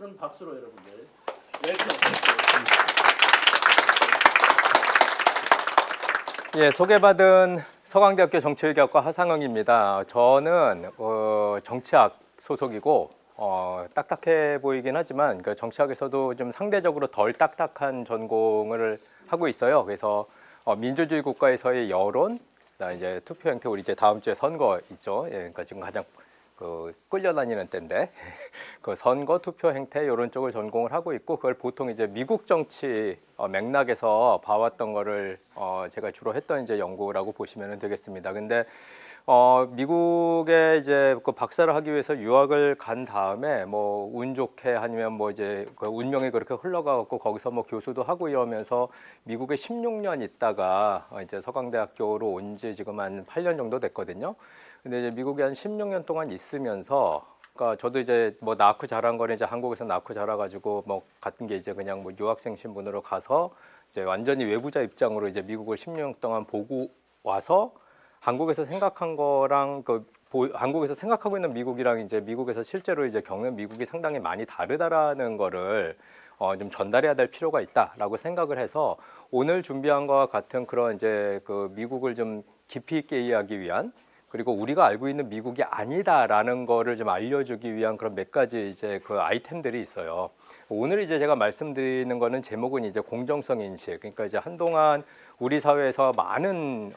큰 박수로 여러분들 웰컴. 예, 소개받은 서강대학교 정치외교학과 하상영입니다. 저는 정치학 소속이고 딱딱해 보이긴 하지만 그 정치학에서도 좀 상대적으로 덜 딱딱한 전공을 하고 있어요. 그래서 민주주의 국가에서의 여론, 이제 투표 행태, 우리 이제 다음 주에 선거 있죠. 예, 그러니까 지금 가장 끌려다니는 때인데 그 선거 투표 행태 이런 쪽을 전공을 하고 있고, 그걸 보통 이제 미국 정치 맥락에서 봐왔던 거를 제가 주로 했던 이제 연구라고 보시면 되겠습니다. 근데 미국에 이제 그 박사를 하기 위해서 유학을 간 다음에 뭐 운 좋게 아니면 뭐 이제 그 운명이 그렇게 흘러가고 거기서 뭐 교수도 하고 이러면서 미국에 16년 있다가 이제 서강대학교로 온 지 지금 한 8년 정도 됐거든요. 근데 이제 미국에 한 16년 동안 있으면서, 그러니까 저도 이제 뭐 낳고 자란 거는 이제 한국에서 낳고 자라가지고 뭐 같은 게 이제 그냥 뭐 유학생 신분으로 가서 이제 완전히 외부자 입장으로 이제 미국을 16년 동안 보고 와서 한국에서 생각한 거랑 한국에서 생각하고 있는 미국이랑 이제 미국에서 실제로 이제 겪는 미국이 상당히 많이 다르다라는 거를 좀 전달해야 될 필요가 있다라고 생각을 해서 오늘 준비한 거와 같은 그런 이제 그 미국을 좀 깊이 있게 이해하기 위한, 그리고 우리가 알고 있는 미국이 아니다라는 거를 좀 알려주기 위한 그런 몇 가지 이제 그 아이템들이 있어요. 오늘 이제 제가 말씀드리는 거는 제목은 이제 공정성 인식. 그러니까 이제 한동안 우리 사회에서 많은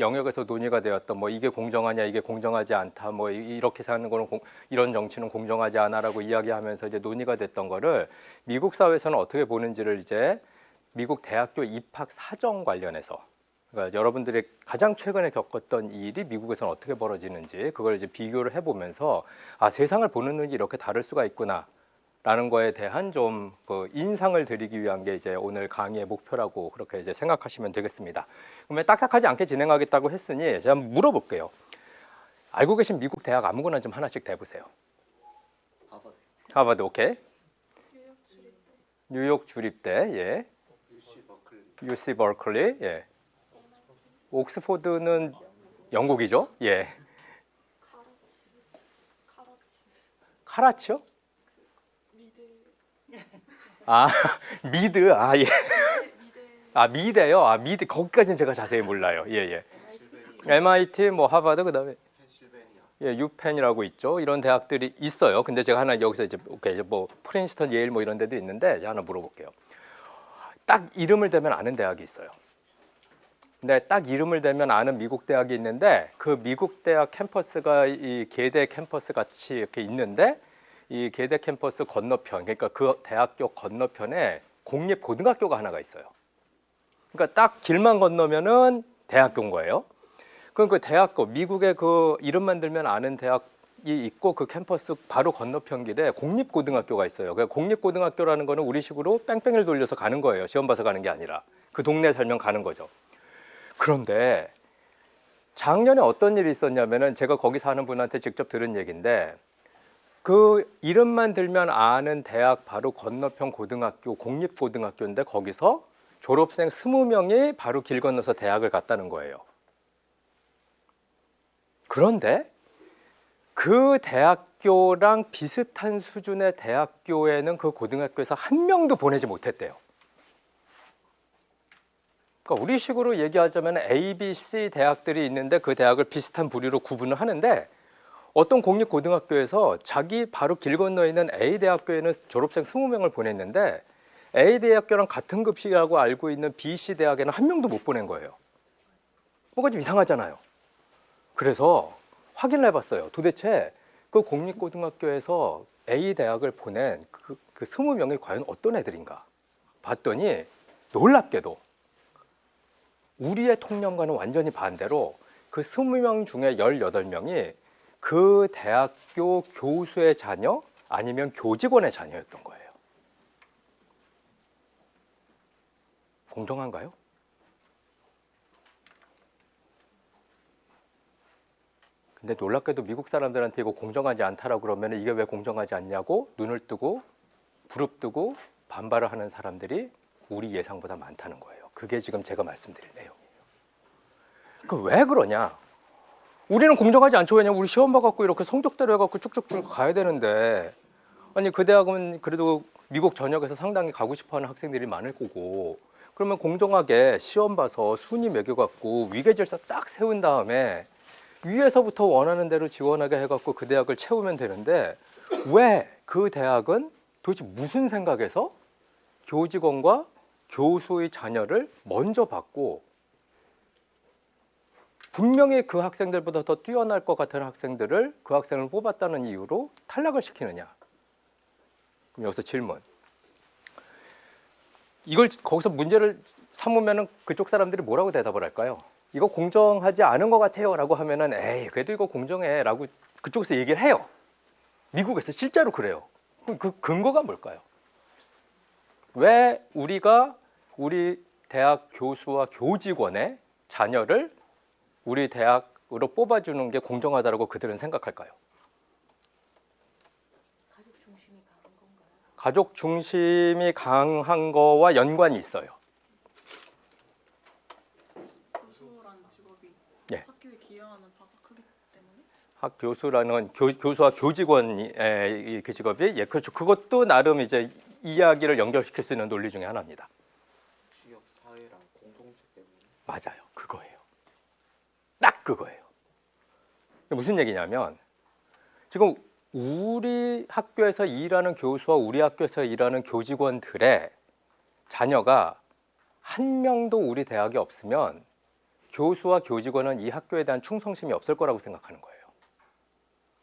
영역에서 논의가 되었던 뭐 이게 공정하냐, 이게 공정하지 않다, 뭐 이렇게 사는 거는 이런 정치는 공정하지 않아라고 이야기하면서 이제 논의가 됐던 거를 미국 사회에서는 어떻게 보는지를 이제 미국 대학교 입학 사정 관련해서, 그러니까 여러분들이 가장 최근에 겪었던 일이 미국에서는 어떻게 벌어지는지 그걸 이제 비교를 해보면서 세상을 보는 눈이 이렇게 다를 수가 있구나라는 거에 대한 좀 그 인상을 드리기 위한 게 이제 오늘 강의의 목표라고 그렇게 이제 생각하시면 되겠습니다. 그러면 딱딱하지 않게 진행하겠다고 했으니 제가 한번 물어볼게요. 알고 계신 미국 대학 아무거나 좀 하나씩 대보세요. 하버드. 하버드, 오케이. 뉴욕 주립대. 뉴욕 주립대, 예. UC 버클리, 예. 옥스포드는 영국이죠? 예. 카라치요? 미드. 미드. 예. 미대요. 미드. 거기까지는 제가 자세히 몰라요. 예, 예. MIT, 뭐 하버드, 그다음에 예, 유펜이라고 있죠. 이런 대학들이 있어요. 근데 제가 하나 여기서 이제 뭐 프린스턴, 예일 뭐 이런 데도 있는데 제가 하나 물어볼게요. 딱 이름을 대면 아는 대학이 있어요. 근데 딱 이름을 대면 아는 미국 대학이 있는데, 그 미국 대학 캠퍼스가 이 계대 캠퍼스 같이 이렇게 있는데, 이 계대 캠퍼스 건너편, 그러니까 그 대학교 건너편에 공립 고등학교가 하나가 있어요. 그러니까 딱 길만 건너면은 대학교인 거예요. 그럼 그 대학교, 미국의 그 이름만 들면 아는 대학이 있고 그 캠퍼스 바로 건너편 길에 공립 고등학교가 있어요. 그 공립 고등학교라는 거는 우리식으로 뺑뺑이를 돌려서 가는 거예요. 시험 봐서 가는 게 아니라 그 동네 살면 가는 거죠. 그런데 작년에 어떤 일이 있었냐면은, 제가 거기 사는 분한테 직접 들은 얘기인데, 그 이름만 들면 아는 대학 바로 건너편 고등학교, 공립고등학교인데 거기서 졸업생 20명이 바로 길 건너서 대학을 갔다는 거예요. 그런데 그 대학교랑 비슷한 수준의 대학교에는 그 고등학교에서 한 명도 보내지 못했대요. 그러니까 우리식으로 얘기하자면 A, B, C 대학들이 있는데 그 대학을 비슷한 부류로 구분을 하는데, 어떤 공립고등학교에서 자기 바로 길 건너에 있는 A 대학교에는 졸업생 20명을 보냈는데 A 대학교랑 같은 급식이라고 알고 있는 B, C 대학에는 한 명도 못 보낸 거예요. 뭔가 좀 이상하잖아요. 그래서 확인을 해봤어요. 도대체 그 공립고등학교에서 A 대학을 보낸 그 20명이 과연 어떤 애들인가 봤더니, 놀랍게도 우리의 통념과는 완전히 반대로 그 20명 중에 18명이 그 대학교 교수의 자녀 아니면 교직원의 자녀였던 거예요. 공정한가요? 근데 놀랍게도 미국 사람들한테 이거 공정하지 않다라고 그러면 이게 왜 공정하지 않냐고 눈을 뜨고 부릅뜨고 반발을 하는 사람들이 우리 예상보다 많다는 거예요. 그게 지금 제가 말씀드릴 내용이에요. 그 왜 그러냐? 우리는 공정하지 않죠. 왜냐면 우리 시험 봐갖고 이렇게 성적대로 해갖고 쭉쭉쭉 가야 되는데, 아니 그 대학은 그래도 미국 전역에서 상당히 가고 싶어하는 학생들이 많을 거고 그러면 공정하게 시험 봐서 순위 매겨갖고 위계질서 딱 세운 다음에 위에서부터 원하는 대로 지원하게 해갖고 그 대학을 채우면 되는데 왜 그 대학은 도대체 무슨 생각에서 교직원과 교수의 자녀를 먼저 받고 분명히 그 학생들보다 더 뛰어날 것 같은 학생들을 그 학생을 뽑았다는 이유로 탈락을 시키느냐? 그럼 여기서 질문. 이걸 거기서 문제를 삼으면은 그쪽 사람들이 뭐라고 대답을 할까요? 이거 공정하지 않은 것 같아요라고 하면은 에이 그래도 이거 공정해라고 그쪽에서 얘기를 해요. 미국에서 실제로 그래요. 그럼 그 근거가 뭘까요? 왜 우리가 우리 대학 교수와 교직원의 자녀를 우리 대학으로 뽑아주는 게 공정하다고 그들은 생각할까요? 가족 중심이 강한 건가요? 가족 중심이 강한 거와 연관이 있어요. 교수라는 직업이 예. 학교에 기여하는 바가 크기 때문에 학 교수라는 교수와 교직원의 그 직업이 예 그렇죠. 그것도 나름 이제 이야기를 연결시킬 수 있는 논리 중에 하나입니다. 지역 사회랑 공동체 때문에. 맞아요. 그거예요. 딱 그거예요. 무슨 얘기냐면 지금 우리 학교에서 일하는 교수와 우리 학교에서 일하는 교직원들의 자녀가 한 명도 우리 대학에 없으면 교수와 교직원은 이 학교에 대한 충성심이 없을 거라고 생각하는 거예요.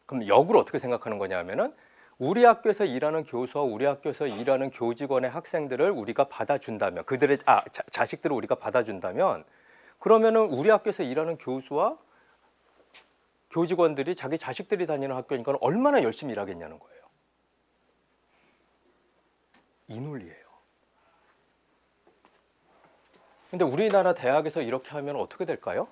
그럼 역으로 어떻게 생각하는 거냐면은 우리 학교에서 일하는 교수와 우리 학교에서 일하는 교직원의 학생들을 우리가 받아준다면 그들의 자식들을 우리가 받아준다면 그러면은 우리 학교에서 일하는 교수와 교직원들이 자기 자식들이 다니는 학교니까 얼마나 열심히 일하겠냐는 거예요. 이 논리예요. 근데 우리나라 대학에서 이렇게 하면 어떻게 될까요?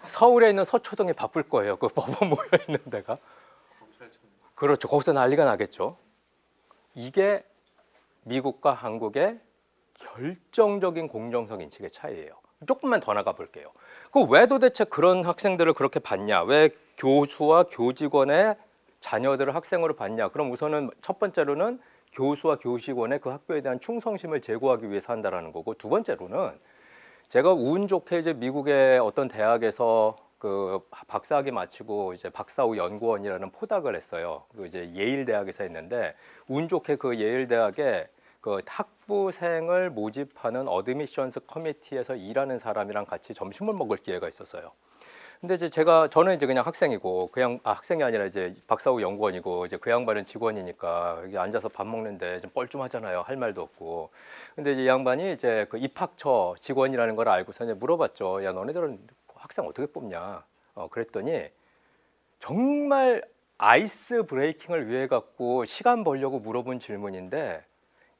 서울에 있는 서초동이 바쁠 거예요. 그 법원 모여 있는 데가. 그렇죠. 거기서 난리가 나겠죠. 이게 미국과 한국의 결정적인 공정성 인식의 차이예요. 조금만 더 나가 볼게요. 그 왜 도대체 그런 학생들을 그렇게 받냐? 왜 교수와 교직원의 자녀들을 학생으로 받냐? 그럼 우선은 첫 번째로는 교수와 교직원의 그 학교에 대한 충성심을 제고하기 위해서 한다라는 거고, 두 번째로는 제가 운 좋게 이제 미국의 어떤 대학에서 그 박사학위 마치고 이제 박사 후 연구원이라는 포닥을 했어요. 그 이제 예일 대학에서 했는데 운 좋게 그 예일 대학에 그 학부생을 모집하는 어드미션스 커미티에서 일하는 사람이랑 같이 점심을 먹을 기회가 있었어요. 근데 이제 저는 이제 그냥 학생이고 학생이 아니라 이제 박사 후 연구원이고 이제 그 양반은 직원이니까 여기 앉아서 밥 먹는데 좀 뻘쭘하잖아요. 할 말도 없고. 근데 이제 이 양반이 이제 그 입학처 직원이라는 걸 알고서 이제 물어봤죠. 야, 너네들은 학생 어떻게 뽑냐? 그랬더니 정말 아이스 브레이킹을 위해 갖고 시간 벌려고 물어본 질문인데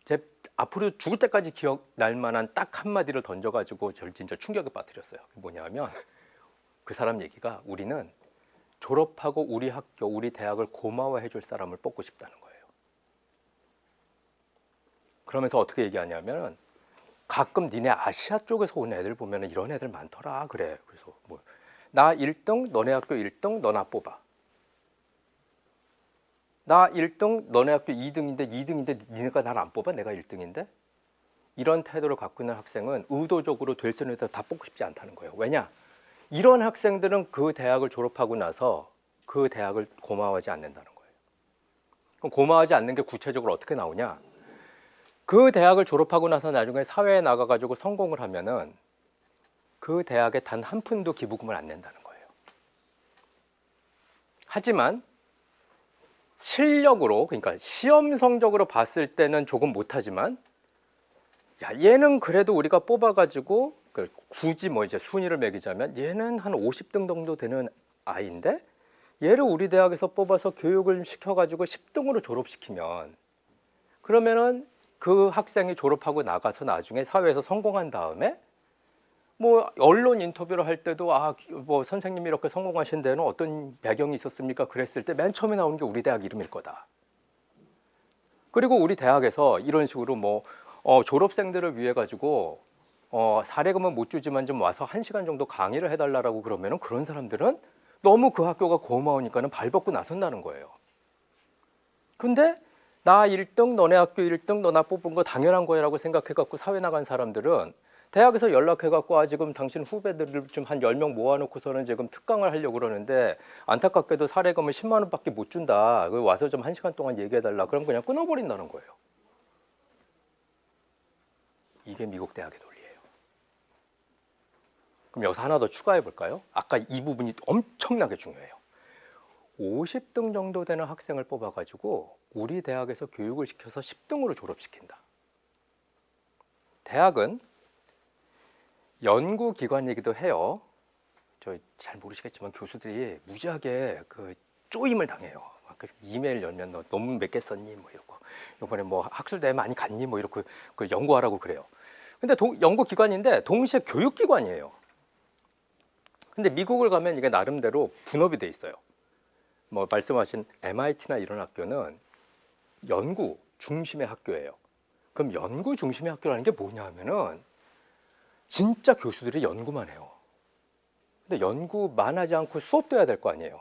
제 앞으로 죽을 때까지 기억날 만한 딱 한마디를 던져가지고 저를 진짜 충격에 빠뜨렸어요. 뭐냐면 그 사람 얘기가 우리는 졸업하고 우리 학교, 우리 대학을 고마워해 줄 사람을 뽑고 싶다는 거예요. 그러면서 어떻게 얘기하냐면 가끔 니네 아시아 쪽에서 온 애들 보면 이런 애들 많더라 그래. 그래서 뭐 나 1등, 너네 학교 1등, 너나 뽑아. 나 1등, 너네 학교 2등인데 니네가 날 안 뽑아? 내가 1등인데? 이런 태도를 갖고 있는 학생은 의도적으로 될 수 있는 애들 다 뽑고 싶지 않다는 거예요. 왜냐? 이런 학생들은 그 대학을 졸업하고 나서 그 대학을 고마워하지 않는다는 거예요. 그럼 고마워하지 않는 게 구체적으로 어떻게 나오냐? 그 대학을 졸업하고 나서 나중에 사회에 나가가지고 성공을 하면은 그 대학에 단 한 푼도 기부금을 안 낸다는 거예요. 하지만 실력으로, 그러니까 시험 성적으로 봤을 때는 조금 못하지만 야, 얘는 그래도 우리가 뽑아가지고 굳이 뭐 이제 순위를 매기자면 얘는 한 50등 정도 되는 아이인데 얘를 우리 대학에서 뽑아서 교육을 시켜가지고 10등으로 졸업시키면 그러면은 그 학생이 졸업하고 나가서 나중에 사회에서 성공한 다음에 뭐 언론 인터뷰를 할 때도 뭐 선생님이 이렇게 성공하신 데는 어떤 배경이 있었습니까? 그랬을 때 맨 처음에 나오는 게 우리 대학 이름일 거다. 그리고 우리 대학에서 이런 식으로 뭐 졸업생들을 위해 가지고 사례금은 못 주지만 좀 와서 1시간 정도 강의를 해달라고 그러면은 그런 사람들은 너무 그 학교가 고마우니까는 발벗고 나선다는 거예요. 근데 나 1등, 너네 학교 1등, 너나 뽑은 거 당연한 거라고 생각해갖고 사회 나간 사람들은 대학에서 연락해갖고 지금 당신 후배들을 좀 한 10명 모아놓고서는 지금 특강을 하려고 그러는데 안타깝게도 사례금은 10만 원밖에 못 준다. 와서 좀 1시간 동안 얘기해달라. 그럼 그냥 끊어버린다는 거예요. 이게 미국 대학의 논리예요. 그럼 여기서 하나 더 추가해 볼까요? 아까 이 부분이 엄청나게 중요해요. 50등 정도 되는 학생을 뽑아가지고 우리 대학에서 교육을 시켜서 10등으로 졸업시킨다. 대학은 연구기관이기도 해요. 저 잘 모르시겠지만 교수들이 무지하게 그 쪼임을 당해요. 이메일 열면 너 논문 몇 개 썼니? 뭐 이러고 이번에 뭐 학술대회 많이 갔니? 뭐 이러고 그 연구하라고 그래요. 근데 연구기관인데 동시에 교육기관이에요. 근데 미국을 가면 이게 나름대로 분업이 돼 있어요. 뭐 말씀하신 MIT나 이런 학교는 연구 중심의 학교예요. 그럼 연구 중심의 학교라는 게 뭐냐 하면은 진짜 교수들이 연구만 해요. 근데 연구만 하지 않고 수업도 해야 될 거 아니에요.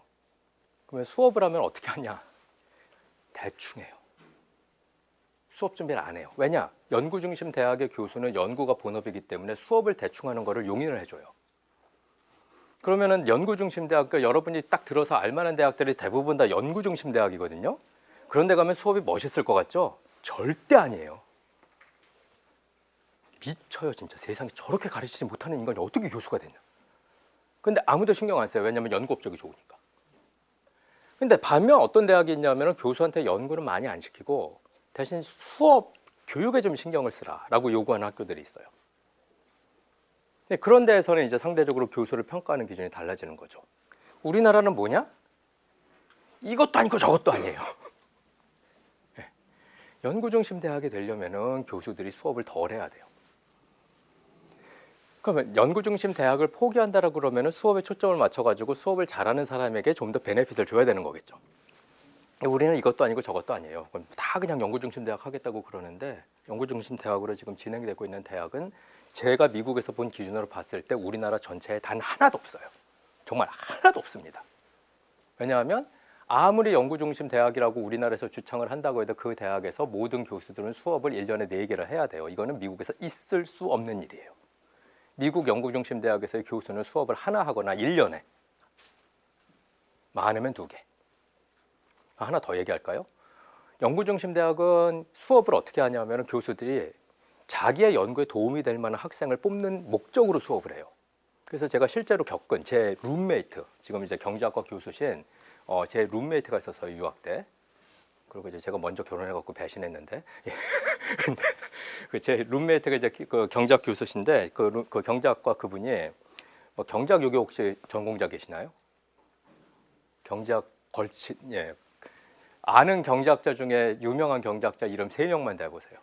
그러면 수업을 하면 어떻게 하냐? 대충 해요. 수업 준비를 안 해요. 왜냐? 연구 중심 대학의 교수는 연구가 본업이기 때문에 수업을 대충 하는 거를 용인을 해줘요. 그러면은 연구 중심 대학, 그러니까 여러분이 딱 들어서 알만한 대학들이 대부분 다 연구 중심 대학이거든요. 그런데 가면 수업이 멋있을 것 같죠? 절대 아니에요. 미쳐요 진짜. 세상에 저렇게 가르치지 못하는 인간이 어떻게 교수가 되냐. 근데 아무도 신경 안 써요. 왜냐하면 연구 업적이 좋으니까. 근데 반면 어떤 대학이 있냐면 교수한테 연구는 많이 안 시키고 대신 수업 교육에 좀 신경을 쓰라라고 요구하는 학교들이 있어요. 그런 데에서는 이제 상대적으로 교수를 평가하는 기준이 달라지는 거죠. 우리나라는 뭐냐? 이것도 아니고 저것도 아니에요. 연구 중심 대학이 되려면은 교수들이 수업을 덜 해야 돼요. 그러면 연구 중심 대학을 포기한다라고 그러면은 수업에 초점을 맞춰가지고 수업을 잘하는 사람에게 좀 더 베네핏을 줘야 되는 거겠죠. 우리는 이것도 아니고 저것도 아니에요. 다 그냥 연구 중심 대학 하겠다고 그러는데 연구 중심 대학으로 지금 진행되고 있는 대학은 제가 미국에서 본 기준으로 봤을 때 우리나라 전체에 단 하나도 없어요. 정말 하나도 없습니다. 왜냐하면 아무리 연구 중심 대학이라고 우리나라에서 주창을 한다고 해도 그 대학에서 모든 교수들은 수업을 1년에 4개를 해야 돼요. 이거는 미국에서 있을 수 없는 일이에요. 미국 연구 중심 대학에서의 교수는 수업을 하나 하거나 1년에 많으면 2개. 하나 더 얘기할까요? 연구 중심 대학은 수업을 어떻게 하냐면 교수들이 자기의 연구에 도움이 될 만한 학생을 뽑는 목적으로 수업을 해요. 그래서 제가 실제로 겪은 제 룸메이트, 지금 이제 경제학과 교수신 제 룸메이트가 있었어요, 유학 때. 그리고 이제 제가 먼저 결혼해갖고 배신했는데, 근데 제 룸메이트가 이제 그 경제학 교수신데 그 경제학과 그분이 뭐 경제학 요교 혹시 전공자 계시나요? 경제학 예. 아는 경제학자 중에 유명한 경제학자 이름 3명만 대보세요.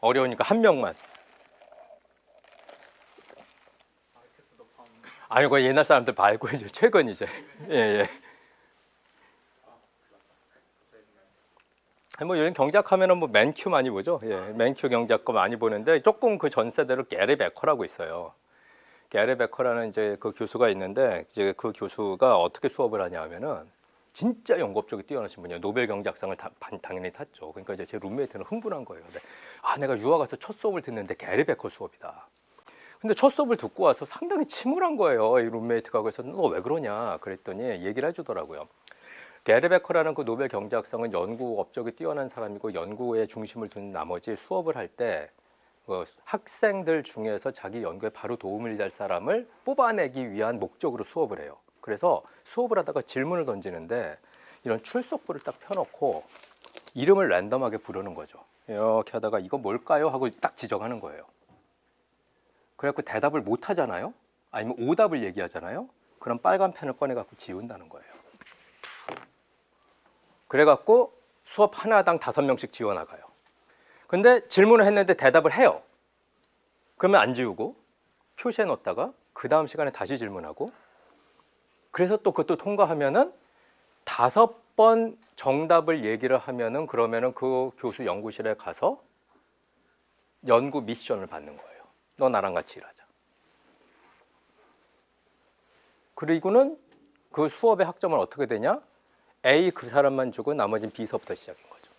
어려우니까 1명만. 아니, 그 옛날 사람들 말고 이제 최근 이제 예. 뭐 요즘 경제학하면은 뭐 맨큐 많이 보죠. 예, 맨큐 경제학과 많이 보는데 조금 그 전 세대로 게리 베커라고 있어요. 게리 베커라는 이제 그 교수가 있는데 이제 그 교수가 어떻게 수업을 하냐면은 진짜 연구 업적이 뛰어나신 분이에요. 노벨 경제학상을 당연히 탔죠. 그러니까 이제 제 룸메이트는 흥분한 거예요. 근데 내가 유학 가서 첫 수업을 듣는데 게리 베커 수업이다. 근데 첫 수업을 듣고 와서 상당히 침울한 거예요. 이 룸메이트가. 그래서 너 왜 그러냐 그랬더니 얘기를 해주더라고요. 게리 베커라는 그 노벨 경제학상은 연구 업적이 뛰어난 사람이고 연구에 중심을 둔 나머지 수업을 할 때 학생들 중에서 자기 연구에 바로 도움을 될 사람을 뽑아내기 위한 목적으로 수업을 해요. 그래서 수업을 하다가 질문을 던지는데 이런 출석부를 딱 펴놓고 이름을 랜덤하게 부르는 거죠. 이렇게 하다가 이거 뭘까요? 하고 딱 지정하는 거예요. 그래갖고 대답을 못 하잖아요. 아니면 오답을 얘기하잖아요. 그럼 빨간 펜을 꺼내갖고 지운다는 거예요. 그래갖고 수업 하나당 5명씩 지워나가요. 근데 질문을 했는데 대답을 해요. 그러면 안 지우고 표시해 놓다가 그 다음 시간에 다시 질문하고 그래서 또 그것도 통과하면은 5번 정답을 얘기를 하면은 그러면은 그 교수 연구실에 가서 연구 미션을 받는 거예요. 너 나랑 같이 일하자. 그리고는 그 수업의 학점은 어떻게 되냐? A 그 사람만 주고 나머지는 B서부터 시작인 거죠.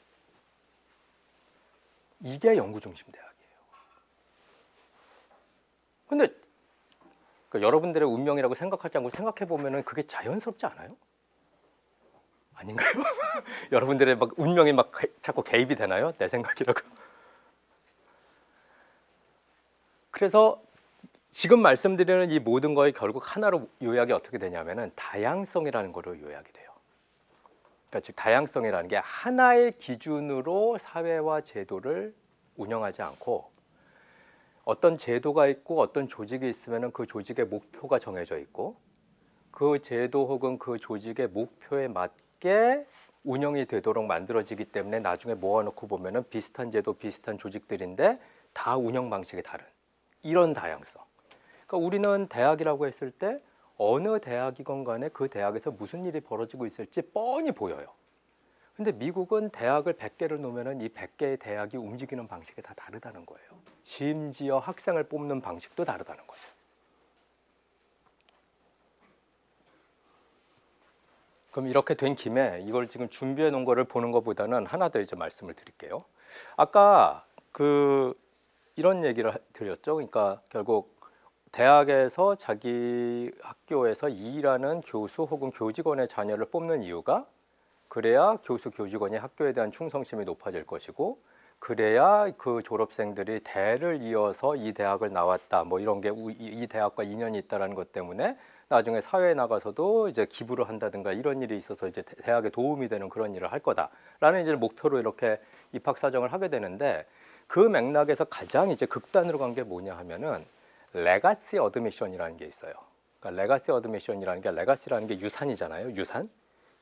이게 연구 중심 대학이에요. 근데 그러니까 여러분들의 운명이라고 생각하지 않고 생각해 보면은 그게 자연스럽지 않아요? 아닌가요? 여러분들의 막 운명이 막 자꾸 개입이 되나요? 내 생각이라고. 그래서 지금 말씀드리는 이 모든 거에 결국 하나로 요약이 어떻게 되냐면은 다양성이라는 거로 요약이 돼요. 그러니까 즉 다양성이라는 게 하나의 기준으로 사회와 제도를 운영하지 않고 어떤 제도가 있고 어떤 조직이 있으면은 그 조직의 목표가 정해져 있고 그 제도 혹은 그 조직의 목표에 맞게 운영이 되도록 만들어지기 때문에 나중에 모아놓고 보면은 비슷한 제도, 비슷한 조직들인데 다 운영 방식이 다른 이런 다양성. 그러니까 우리는 대학이라고 했을 때 어느 대학이건 간에 그 대학에서 무슨 일이 벌어지고 있을지 뻔히 보여요. 근데 미국은 대학을 100개를 놓으면은 이 100개의 대학이 움직이는 방식이 다 다르다는 거예요. 심지어 학생을 뽑는 방식도 다르다는 거죠. 그럼 이렇게 된 김에 이걸 지금 준비해 놓은 거를 보는 것보다는 하나 더 이제 말씀을 드릴게요. 아까 이런 얘기를 드렸죠. 그러니까 결국 대학에서 자기 학교에서 일하는 교수 혹은 교직원의 자녀를 뽑는 이유가 그래야 교수 교직원이 학교에 대한 충성심이 높아질 것이고 그래야 그 졸업생들이 대를 이어서 이 대학을 나왔다 뭐 이런 게 이 대학과 인연이 있다라는 것 때문에 나중에 사회에 나가서도 이제 기부를 한다든가 이런 일이 있어서 이제 대학에 도움이 되는 그런 일을 할 거다라는 이제 목표로 이렇게 입학 사정을 하게 되는데 그 맥락에서 가장 이제 극단으로 간 게 뭐냐 하면은 레가시 어드미션이라는 게 있어요. 그러니까 레가시 어드미션이라는 게 레가시라는 게 유산이잖아요.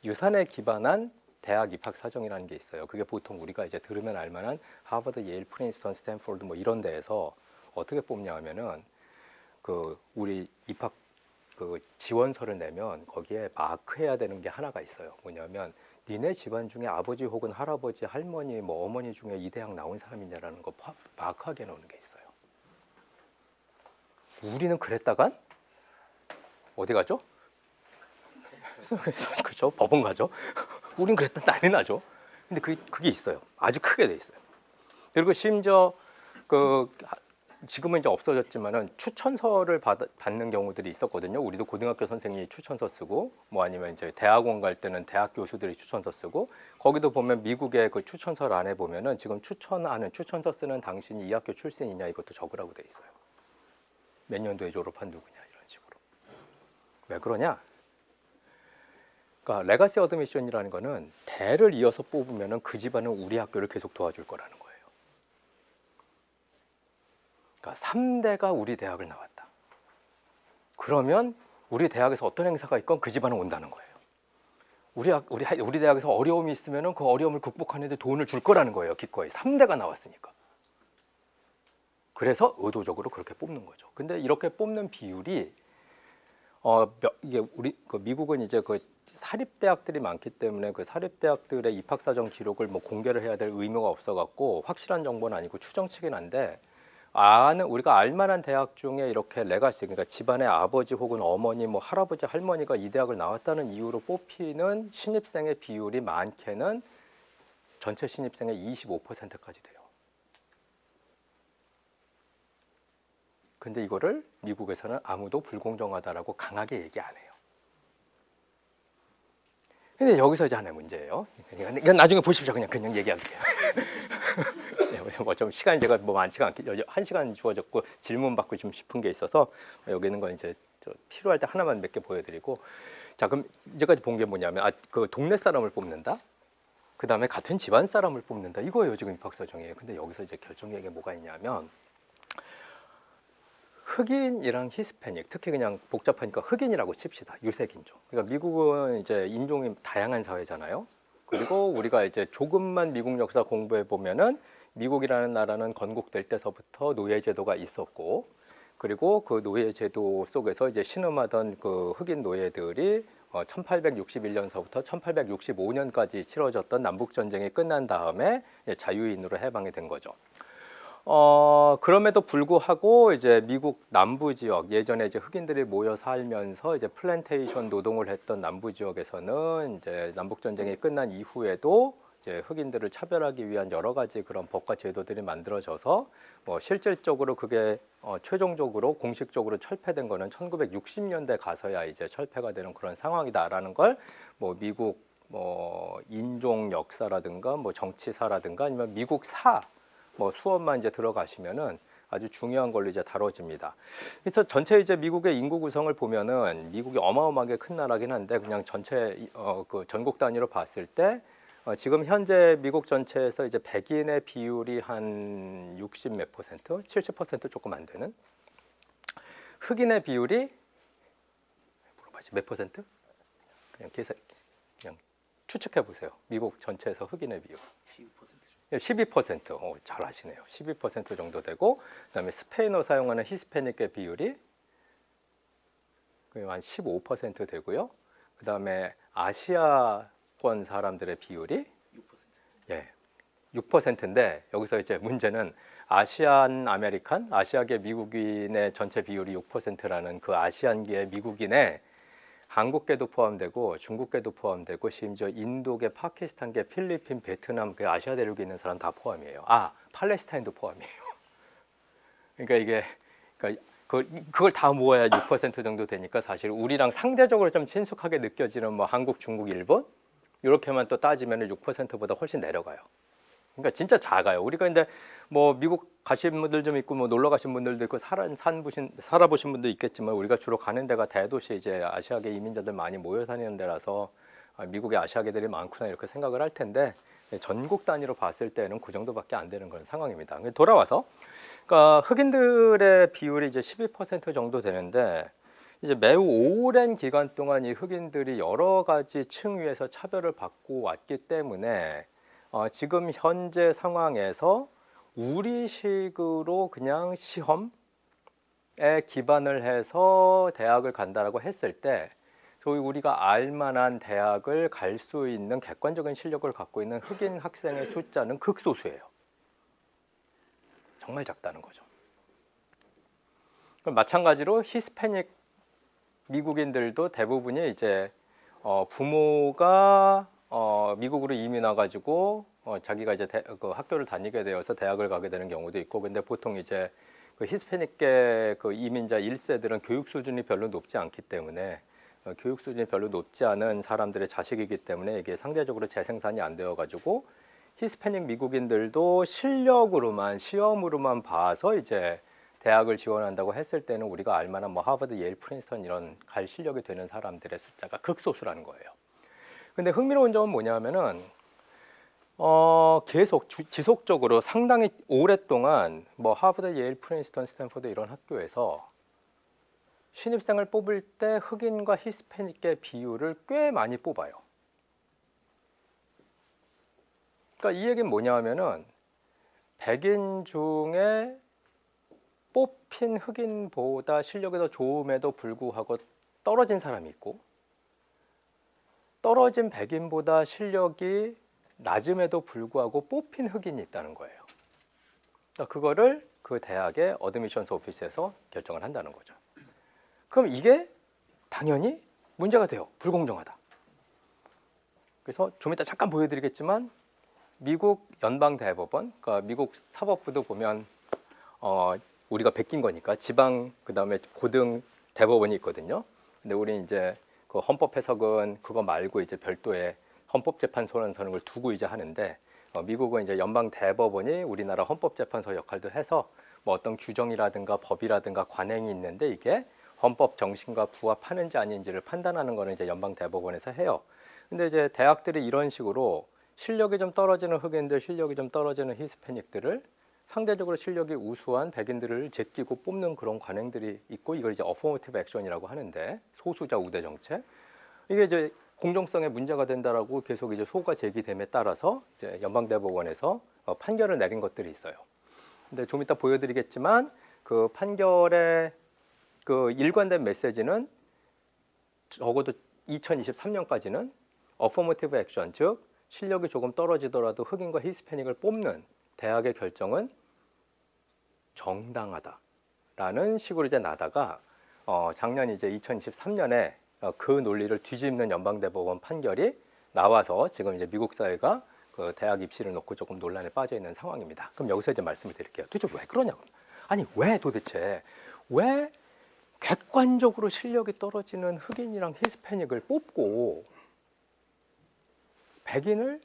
유산에 기반한 대학 입학 사정이라는 게 있어요. 그게 보통 우리가 이제 들으면 알만한 하버드, 예일, 프린스턴, 스탠포드 뭐 이런 데에서 어떻게 뽑냐 하면은 그 우리 입학 그 지원서를 내면 거기에 마크해야 되는 게 하나가 있어요. 뭐냐면 니네 집안 중에 아버지 혹은 할아버지, 할머니, 뭐 어머니 중에 이 대학 나온 사람이냐라는 거 마크하게 놓는 게 있어요. 우리는 그랬다간 어디 가죠? 그렇죠? 법원 가죠. 우린 그랬다 난리 나죠. 근데 그게 있어요. 아주 크게 돼 있어요. 그리고 심지어 지금은 이제 없어졌지만은 추천서를 받는 경우들이 있었거든요. 우리도 고등학교 선생님이 추천서 쓰고 뭐 아니면 이제 대학원 갈 때는 대학 교수들이 추천서 쓰고 거기도 보면 미국의 그 추천서를 안에 보면은 지금 추천서 쓰는 당신이 이 학교 출신이냐 이것도 적으라고 돼 있어요. 몇 년도에 졸업한 누구냐 이런 식으로. 왜 그러냐? 그러니까 레가시 어드미션이라는 거는 대를 이어서 뽑으면은 그 집안은 우리 학교를 계속 도와줄 거라는 거예요. 그러니까 3대가 우리 대학을 나왔다. 그러면 우리 대학에서 어떤 행사가 있건 그 집안은 온다는 거예요. 우리 대학에서 어려움이 있으면은 그 어려움을 극복하는데 돈을 줄 거라는 거예요. 기꺼이 3대가 나왔으니까. 그래서 의도적으로 그렇게 뽑는 거죠. 근데 이렇게 뽑는 비율이 이게 미국은 이제 그 사립 대학들이 많기 때문에 그 사립 대학들의 입학 사정 기록을 뭐 공개를 해야 될 의무가 없어 갖고 확실한 정보는 아니고 추정치긴 한데 우리가 알만한 대학 중에 이렇게 레가시 그러니까 집안의 아버지 혹은 어머니 뭐 할아버지 할머니가 이 대학을 나왔다는 이유로 뽑히는 신입생의 비율이 많게는 전체 신입생의 25%까지 돼요. 근데 이거를 미국에서는 아무도 불공정하다라고 강하게 얘기 안 해요. 근데 여기서 이제 하나의 문제예요. 이건 나중에 보십시오. 그냥 얘기할게요. 뭐 좀 시간이 제가 뭐 많지가 않게 1시간 주어졌고 질문 받고 좀 싶은 게 있어서 여기 있는 건 이제 필요할 때 하나만 몇 개 보여드리고 자 그럼 이제까지 본 게 뭐냐면 그 동네 사람을 뽑는다. 그 다음에 같은 집안 사람을 뽑는다. 이거예요 지금 입학사정이에요. 근데 여기서 이제 결정적인 게 뭐가 있냐면 흑인이랑 히스패닉, 특히 그냥 복잡하니까 흑인이라고 칩시다. 유색인종. 그러니까 미국은 이제 인종이 다양한 사회잖아요. 그리고 우리가 이제 조금만 미국 역사 공부해 보면은 미국이라는 나라는 건국될 때서부터 노예제도가 있었고, 그리고 그 노예제도 속에서 이제 신음하던 그 흑인 노예들이 1861년서부터 1865년까지 치러졌던 남북 전쟁이 끝난 다음에 자유인으로 해방이 된 거죠. 그럼에도 불구하고 이제 미국 남부 지역 예전에 이제 흑인들이 모여 살면서 이제 플랜테이션 노동을 했던 남부 지역에서는 이제 남북 전쟁이 끝난 이후에도 이제 흑인들을 차별하기 위한 여러 가지 그런 법과 제도들이 만들어져서 뭐 실질적으로 그게 최종적으로 공식적으로 철폐된 거는 1960년대 가서야 이제 철폐가 되는 그런 상황이다라는 걸 뭐 미국 뭐 인종 역사라든가 뭐 정치사라든가 아니면 미국 사 뭐 수업만 이제 들어가시면은 아주 중요한 걸로 이제 다뤄집니다. 그래서 전체 이제 미국의 인구 구성을 보면은 미국이 어마어마하게 큰 나라긴 한데 그냥 전체 그 전국 단위로 봤을 때 지금 현재 미국 전체에서 이제 백인의 비율이 한 60 몇 퍼센트, 70% 조금 안 되는 흑인의 비율이 물어봐지 몇 퍼센트? 그냥 추측해 보세요. 미국 전체에서 흑인의 비율. 12%. 잘 아시네요. 12% 정도 되고 그다음에 스페인어 사용하는 히스패닉의 비율이 한 15% 되고요. 그다음에 아시아권 사람들의 비율이 6%인데 여기서 이제 문제는 아시안 아메리칸, 아시아계 미국인의 전체 비율이 6%라는 그 아시안계 미국인의 한국계도 포함되고 중국계도 포함되고 심지어 인도계, 파키스탄계, 필리핀, 베트남 그 아시아 대륙에 있는 사람 다 포함이에요. 팔레스타인도 포함이에요. 그러니까 이게 그걸 다 모아야 6% 정도 되니까 사실 우리랑 상대적으로 좀 친숙하게 느껴지는 뭐 한국, 중국, 일본 이렇게만 또 따지면 6%보다 훨씬 내려가요. 그러니까 진짜 작아요. 우리가 근데 뭐 미국 가신 분들 좀 있고 뭐 놀러 가신 분들도 있고 살아보신 분도 있겠지만 우리가 주로 가는 데가 대도시 이제 아시아계 이민자들 많이 모여 사는 데라서 미국에 아시아계들이 많구나 이렇게 생각을 할 텐데 전국 단위로 봤을 때는 그 정도밖에 안 되는 그런 상황입니다. 돌아와서 그러니까 흑인들의 비율이 이제 12% 정도 되는데 이제 매우 오랜 기간 동안 이 흑인들이 여러 가지 층위에서 차별을 받고 왔기 때문에 지금 현재 상황에서 우리식으로 그냥 시험에 기반을 해서 대학을 간다라고 했을 때 저희 우리가 알만한 대학을 갈 수 있는 객관적인 실력을 갖고 있는 흑인 학생의 숫자는 극소수예요. 정말 작다는 거죠. 그럼 마찬가지로 히스패닉 미국인들도 대부분이 이제 부모가 미국으로 이민 와가지고 자기가 이제 그 학교를 다니게 되어서 대학을 가게 되는 경우도 있고, 근데 보통 이제 그 히스패닉계 그 이민자 1세들은 교육 수준이 별로 높지 않기 때문에 교육 수준이 별로 높지 않은 사람들의 자식이기 때문에 이게 상대적으로 재생산이 안 되어가지고 히스패닉 미국인들도 실력으로만 시험으로만 봐서 이제 대학을 지원한다고 했을 때는 우리가 알만한 뭐 하버드, 예일, 프린스턴 이런 갈 실력이 되는 사람들의 숫자가 극소수라는 거예요. 근데 흥미로운 점은 뭐냐면은 계속 지속적으로 상당히 오랫동안 뭐 하버드, 예일, 프린스턴, 스탠포드 이런 학교에서 신입생을 뽑을 때 흑인과 히스패닉의 비율을 꽤 많이 뽑아요. 그러니까 이 얘기는 뭐냐면은 백인 중에 뽑힌 흑인보다 실력이 더 좋음에도 불구하고 떨어진 사람이 있고 떨어진 백인보다 실력이 낮음에도 불구하고 뽑힌 흑인이 있다는 거예요. 그러니까 그거를 그 대학의 어드미션스 오피스에서 결정을 한다는 거죠. 그럼 이게 당연히 문제가 돼요. 불공정하다. 그래서 좀 이따 잠깐 보여드리겠지만 미국 연방대법원, 그러니까 미국 사법부도 보면 우리가 베낀 거니까 지방 그다음에 고등 대법원이 있거든요. 근데 우리 이제 그 헌법 해석은 그거 말고 이제 별도의 헌법재판소라는 걸 두고 이제 하는데 미국은 이제 연방대법원이 우리나라 헌법재판소 역할도 해서 뭐 어떤 규정이라든가 법이라든가 관행이 있는데 이게 헌법 정신과 부합하는지 아닌지를 판단하는 거는 이제 연방대법원에서 해요. 근데 이제 대학들이 이런 식으로 실력이 좀 떨어지는 흑인들, 실력이 좀 떨어지는 히스패닉들을 상대적으로 실력이 우수한 백인들을 제끼고 뽑는 그런 관행들이 있고 이걸 이제 어포머티브 액션이라고 하는데 소수자 우대 정책. 이게 이제 공정성에 문제가 된다라고 계속 이제 소가 제기됨에 따라서 이제 연방대법원에서 판결을 내린 것들이 있어요. 근데 좀 이따 보여드리겠지만 그 판결의 그 일관된 메시지는 적어도 2023년까지는 어포머티브 액션, 즉 실력이 조금 떨어지더라도 흑인과 히스패닉을 뽑는 대학의 결정은 정당하다라는 식으로 이제 나다가 작년 이제 2023년에 그 논리를 뒤집는 연방대법원 판결이 나와서 지금 이제 미국 사회가 그 대학 입시를 놓고 조금 논란에 빠져 있는 상황입니다. 그럼 여기서 이제 말씀을 드릴게요. 도대체 왜 그러냐고. 아니 왜 도대체 왜 객관적으로 실력이 떨어지는 흑인이랑 히스패닉을 뽑고 백인을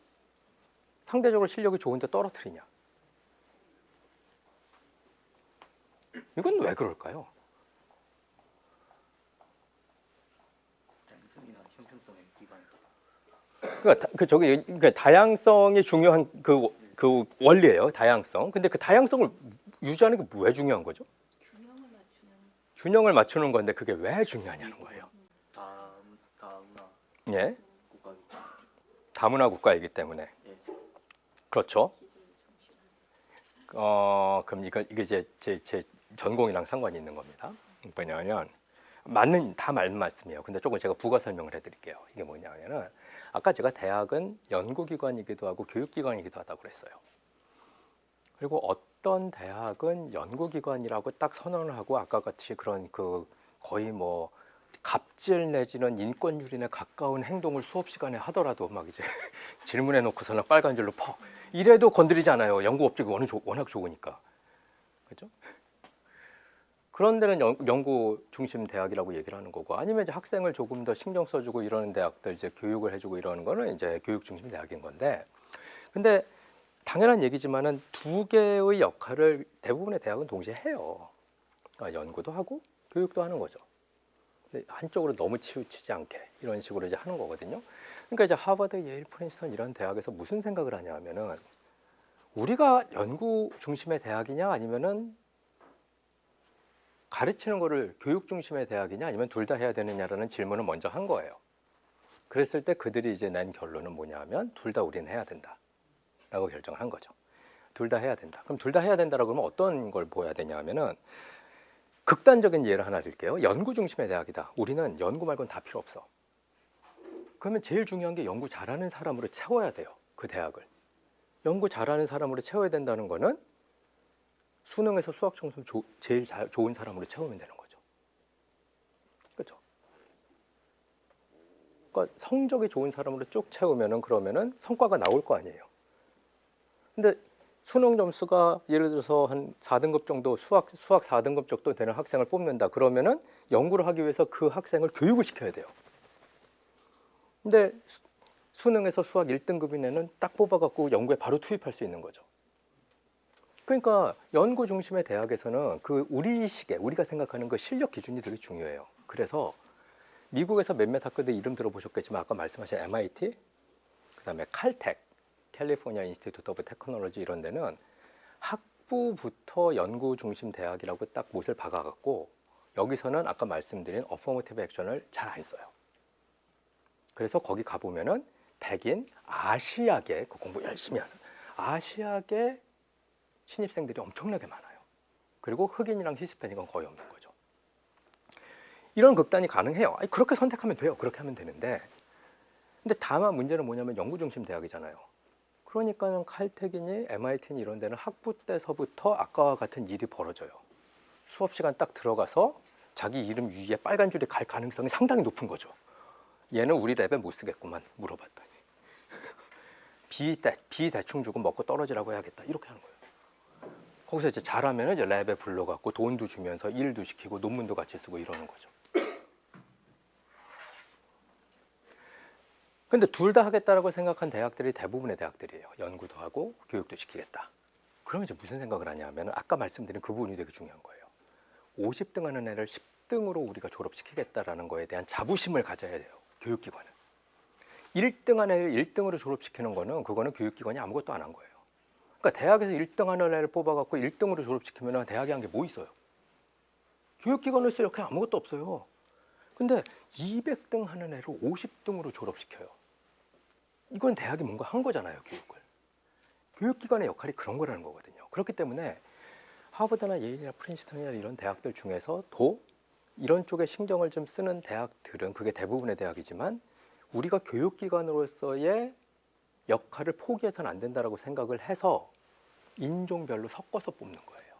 상대적으로 실력이 좋은데 떨어뜨리냐? 이건 왜 그럴까요? 다양성이나 형평성의 기반이다. 그러니까 다양성이 중요한 그 원리예요. 다양성. 근데 그 다양성을 유지하는 게 왜 중요한 거죠? 균형을 맞추는 건데 그게 왜 중요하냐는 거예요. 다문화 예, 국가이기 때문에. 다문화 국가이기 때문에. 예. 그렇죠. 그럼 이게 이제 제 전공이랑 상관이 있는 겁니다. 뭐냐면 다 맞는 말씀이에요. 근데 조금 제가 부가 설명을 해드릴게요. 이게 뭐냐면은 아까 제가 대학은 연구기관이기도 하고 교육기관이기도 하다고 그랬어요. 그리고 어떤 대학은 연구기관이라고 딱 선언을 하고 아까 같이 그런 그 거의 뭐 갑질 내지는 인권유린에 가까운 행동을 수업 시간에 하더라도 막 이제 질문해 놓고서는 빨간 줄로 퍼 이래도 건드리지 않아요. 연구 업적이 워낙 좋으니까. 그렇죠? 그런 데는 연구 중심 대학이라고 얘기를 하는 거고 아니면 이제 학생을 조금 더 신경 써주고 이러는 대학들 이제 교육을 해주고 이러는 거는 이제 교육 중심 대학인 건데 근데 당연한 얘기지만은 두 개의 역할을 대부분의 대학은 동시에 해요. 그러니까 연구도 하고 교육도 하는 거죠. 근데 한쪽으로 너무 치우치지 않게 이런 식으로 이제 하는 거거든요. 그러니까 이제 하버드, 예일, 프린스턴 이런 대학에서 무슨 생각을 하냐면은 우리가 연구 중심의 대학이냐 아니면은 가르치는 거를 교육 중심의 대학이냐 아니면 둘 다 해야 되느냐라는 질문을 먼저 한 거예요. 그랬을 때 그들이 이제 낸 결론은 뭐냐면 둘 다 우리는 해야 된다라고 결정을 한 거죠. 둘 다 해야 된다. 그럼 둘 다 해야 된다라고 하면 어떤 걸 보여야 되냐 하면은 극단적인 예를 하나 드릴게요. 연구 중심의 대학이다. 우리는 연구 말고는 다 필요 없어. 그러면 제일 중요한 게 연구 잘하는 사람으로 채워야 돼요. 그 대학을. 연구 잘하는 사람으로 채워야 된다는 거는 수능에서 수학 점수 제일 좋은 사람으로 채우면 되는 거죠. 그렇죠? 그러니까 성적이 좋은 사람으로 쭉 채우면은 그러면은 성과가 나올 거 아니에요. 근데 수능 점수가 예를 들어서 한 4등급 정도 수학 4등급 정도 되는 학생을 뽑는다. 그러면은 연구를 하기 위해서 그 학생을 교육을 시켜야 돼요. 근데 수능에서 수학 1등급인 애는 딱 뽑아갖고 연구에 바로 투입할 수 있는 거죠. 그러니까 연구 중심의 대학에서는 그 우리가 생각하는 그 실력 기준이 되게 중요해요. 그래서 미국에서 몇몇 학교들 이름 들어보셨겠지만 아까 말씀하신 MIT, 그다음에 칼텍, 캘리포니아 인스티튜트 오브 테크놀로지 이런 데는 학부부터 연구 중심 대학이라고 딱 못을 박아갖고 여기서는 아까 말씀드린 어퍼머티브 액션을 잘 안 써요. 그래서 거기 가보면은 백인 아시아계 그 공부 열심히 하는 아시아계 신입생들이 엄청나게 많아요. 그리고 흑인이랑 히스패닉은 거의 없는 거죠. 이런 극단이 가능해요. 아니, 그렇게 선택하면 돼요. 그렇게 하면 되는데 근데 다만 문제는 뭐냐면 연구 중심 대학이잖아요. 그러니까는 칼텍이니 MIT니 이런 데는 학부 때서부터 아까와 같은 일이 벌어져요. 수업 시간 딱 들어가서 자기 이름 위에 빨간 줄이 갈 가능성이 상당히 높은 거죠. 얘는 우리 랩에 못 쓰겠구만 물어봤더니 B 대충 주고 먹고 떨어지라고 해야겠다 이렇게 하는 거예요. 거기서 이제 잘하면 이제 랩에 불러갖고 돈도 주면서 일도 시키고 논문도 같이 쓰고 이러는 거죠. 근데 둘 다 하겠다라고 생각한 대학들이 대부분의 대학들이에요. 연구도 하고 교육도 시키겠다. 그러면 이제 무슨 생각을 하냐 하면 아까 말씀드린 그 부분이 되게 중요한 거예요. 50등 하는 애를 10등으로 우리가 졸업시키겠다라는 거에 대한 자부심을 가져야 돼요. 교육기관은. 1등 하는 애를 1등으로 졸업시키는 거는 그거는 교육기관이 아무것도 안 한 거예요. 그러니까 대학에서 1등 하는 애를 뽑아갖고 1등으로 졸업시키면 대학이 한 게 뭐 있어요? 교육기관으로서 이렇게 아무것도 없어요. 근데 200등 하는 애를 50등으로 졸업시켜요. 이건 대학이 뭔가 한 거잖아요, 교육을. 교육기관의 역할이 그런 거라는 거거든요. 그렇기 때문에 하버드나 예일이나 프린스턴이나 이런 대학들 중에서도 이런 쪽에 신경을 좀 쓰는 대학들은 그게 대부분의 대학이지만 우리가 교육기관으로서의 역할을 포기해서는 안 된다라고 생각을 해서 인종별로 섞어서 뽑는 거예요.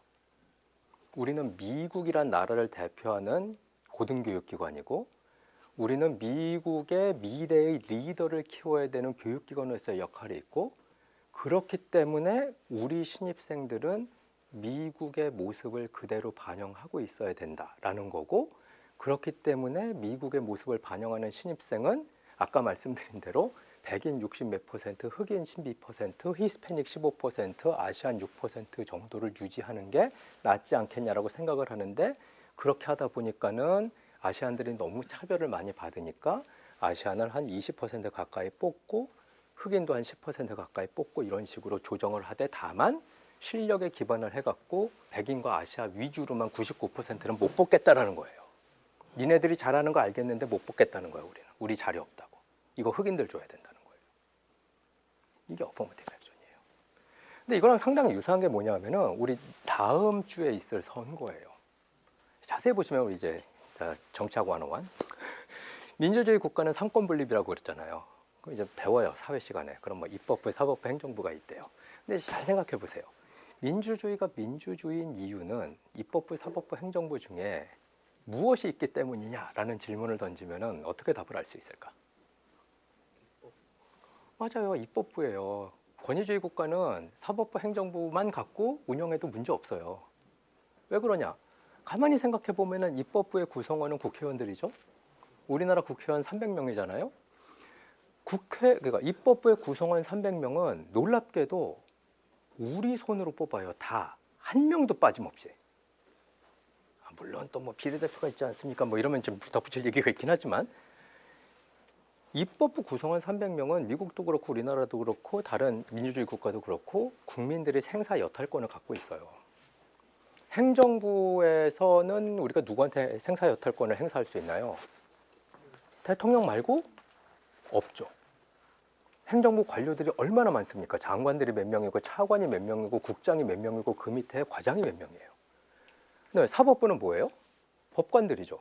우리는 미국이란 나라를 대표하는 고등교육기관이고 우리는 미국의 미래의 리더를 키워야 되는 교육기관으로서의 역할이 있고 그렇기 때문에 우리 신입생들은 미국의 모습을 그대로 반영하고 있어야 된다라는 거고 그렇기 때문에 미국의 모습을 반영하는 신입생은 아까 말씀드린 대로 백인 60 몇 퍼센트, 흑인 12%, 히스패닉 15%, 아시안 6% 정도를 유지하는 게 낫지 않겠냐라고 생각을 하는데 그렇게 하다 보니까는 아시안들이 너무 차별을 많이 받으니까 아시안을 한 20% 가까이 뽑고 흑인도 한 10% 가까이 뽑고 이런 식으로 조정을 하되 다만 실력에 기반을 해갖고 백인과 아시아 위주로만 99%는 못 뽑겠다라는 거예요. 니네들이 잘하는 거 알겠는데 못 뽑겠다는 거예요. 우리 자리 없다고. 이거 흑인들 줘야 된다는 거예요. 이게 어퍼머티브 액션이에요. 근데 이거랑 상당히 유사한 게 뭐냐면은 우리 다음 주에 있을 선거예요. 자세히 보시면 우리 이제 정치학 101 민주주의 국가는 상권 분립이라고 그랬잖아요. 그럼 이제 배워요 사회 시간에. 그럼 뭐 입법부, 사법부, 행정부가 있대요. 근데 잘 생각해 보세요. 민주주의가 민주주의인 이유는 입법부, 사법부, 행정부 중에 무엇이 있기 때문이냐라는 질문을 던지면은 어떻게 답을 할 수 있을까? 맞아요, 입법부예요. 권위주의 국가는 사법부, 행정부만 갖고 운영해도 문제 없어요. 왜 그러냐? 가만히 생각해 보면은 입법부의 구성원은 국회의원들이죠. 우리나라 국회의원 300명이잖아요. 그러니까 입법부의 구성원 300명은 놀랍게도 우리 손으로 뽑아요. 다 한 명도 빠짐없이. 물론 또 뭐 비례대표가 있지 않습니까? 뭐 이러면 좀 덧붙일 얘기가 있긴 하지만 입법부 구성원 300명은 미국도 그렇고 우리나라도 그렇고 다른 민주주의 국가도 그렇고 국민들이 생사 여탈권을 갖고 있어요. 행정부에서는 우리가 누구한테 생사 여탈권을 행사할 수 있나요? 대통령 말고 없죠. 행정부 관료들이 얼마나 많습니까? 장관들이 몇 명이고 차관이 몇 명이고 국장이 몇 명이고 그 밑에 과장이 몇 명이에요. 근데 사법부는 뭐예요? 법관들이죠.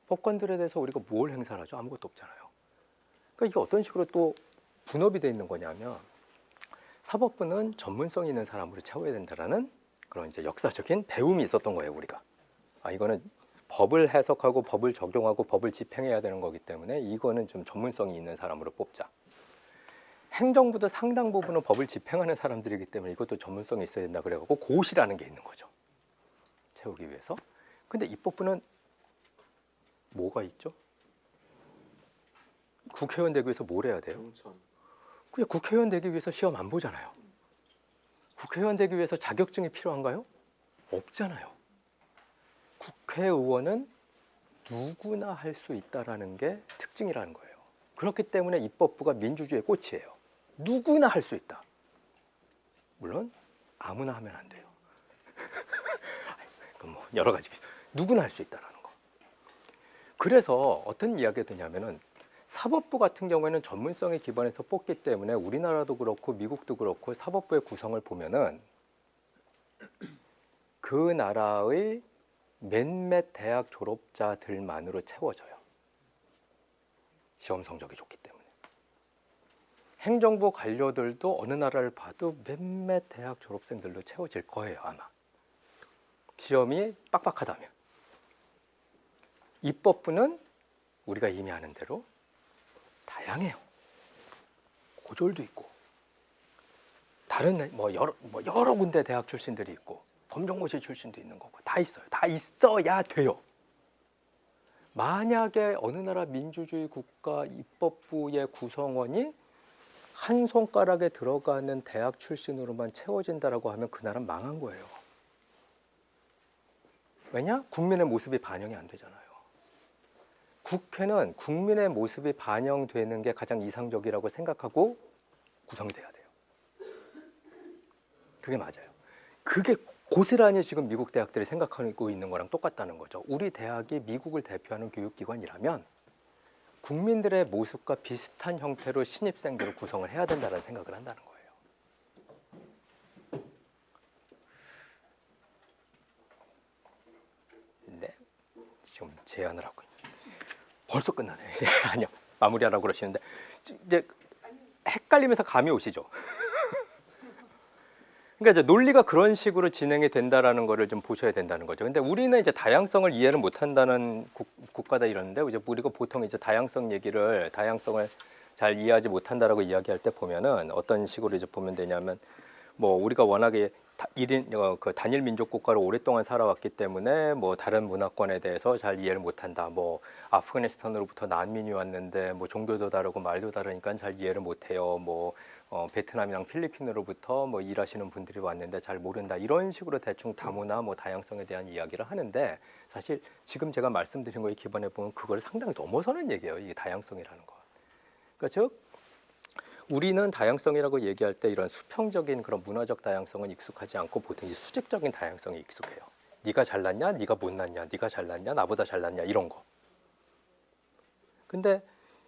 법관들에 대해서 우리가 뭘 행사를 하죠? 아무것도 없잖아요. 그러니까 이게 어떤 식으로 또 분업이 되어 있는 거냐면 사법부는 전문성 있는 사람으로 채워야 된다라는 그런 이제 역사적인 배움이 있었던 거예요, 우리가. 이거는 법을 해석하고 법을 적용하고 법을 집행해야 되는 거기 때문에 이거는 좀 전문성이 있는 사람으로 뽑자. 행정부도 상당 부분은 법을 집행하는 사람들이기 때문에 이것도 전문성이 있어야 된다 그래갖고 고시라는 게 있는 거죠. 채우기 위해서. 근데 입법부는 뭐가 있죠? 국회의원 되기 위해서 뭘 해야 돼요? 그냥 국회의원 되기 위해서 시험 안 보잖아요. 국회의원 되기 위해서 자격증이 필요한가요? 없잖아요. 국회의원은 누구나 할 수 있다라는 게 특징이라는 거예요. 그렇기 때문에 입법부가 민주주의의 꽃이에요. 누구나 할 수 있다. 물론 아무나 하면 안 돼요. 뭐 여러 가지 누구나 할 수 있다라는 거. 그래서 어떤 이야기가 되냐면은 사법부 같은 경우에는 전문성에 기반해서 뽑기 때문에 우리나라도 그렇고 미국도 그렇고 사법부의 구성을 보면은 그 나라의 몇몇 대학 졸업자들만으로 채워져요. 시험 성적이 좋기 때문에. 행정부 관료들도 어느 나라를 봐도 몇몇 대학 졸업생들로 채워질 거예요, 아마. 시험이 빡빡하다면. 입법부는 우리가 이미 아는 대로 다양해요. 고졸도 있고 다른 여러 군데 대학 출신들이 있고 검정고시 출신도 있는 거고 다 있어요. 다 있어야 돼요. 만약에 어느 나라 민주주의 국가 입법부의 구성원이 한 손가락에 들어가는 대학 출신으로만 채워진다라고 하면 그 나라는 망한 거예요. 왜냐? 국민의 모습이 반영이 안 되잖아요. 국회는 국민의 모습이 반영되는 게 가장 이상적이라고 생각하고 구성돼야 돼요. 그게 맞아요. 그게 고스란히 지금 미국 대학들이 생각하고 있는 거랑 똑같다는 거죠. 우리 대학이 미국을 대표하는 교육기관이라면 국민들의 모습과 비슷한 형태로 신입생들을 구성을 해야 된다는 생각을 한다는 거예요. 네, 지금 제안을 하고 벌써 끝나네. 아니요, 마무리하라고 그러시는데 이제 헷갈리면서 감이 오시죠. 그러니까 이제 논리가 그런 식으로 진행이 된다라는 거를 좀 보셔야 된다는 거죠. 근데 우리는 이제 다양성을 이해를 못한다는 국가다 이러는데 이제 우리가 보통 이제 다양성을 잘 이해하지 못한다라고 이야기할 때 보면은 어떤 식으로 이제 보면 되냐면 뭐 우리가 워낙에 그 단일 민족 국가로 오랫동안 살아왔기 때문에 뭐 다른 문화권에 대해서 잘 이해를 못한다. 뭐 아프가니스탄으로부터 난민이 왔는데 뭐 종교도 다르고 말도 다르니까 잘 이해를 못해요. 뭐 베트남이랑 필리핀으로부터 뭐 일하시는 분들이 왔는데 잘 모른다. 이런 식으로 대충 다문화 뭐 다양성에 대한 이야기를 하는데 사실 지금 제가 말씀드린 거에 기반해 보면 그걸 상당히 넘어서는 얘기예요. 이게 다양성이라는 거. 그러니까 즉 우리는 다양성이라고 얘기할 때 이런 수평적인 그런 문화적 다양성은 익숙하지 않고 보통 이 수직적인 다양성이 익숙해요. 네가 잘났냐, 네가 못났냐, 네가 잘났냐, 나보다 잘났냐 이런 거. 근데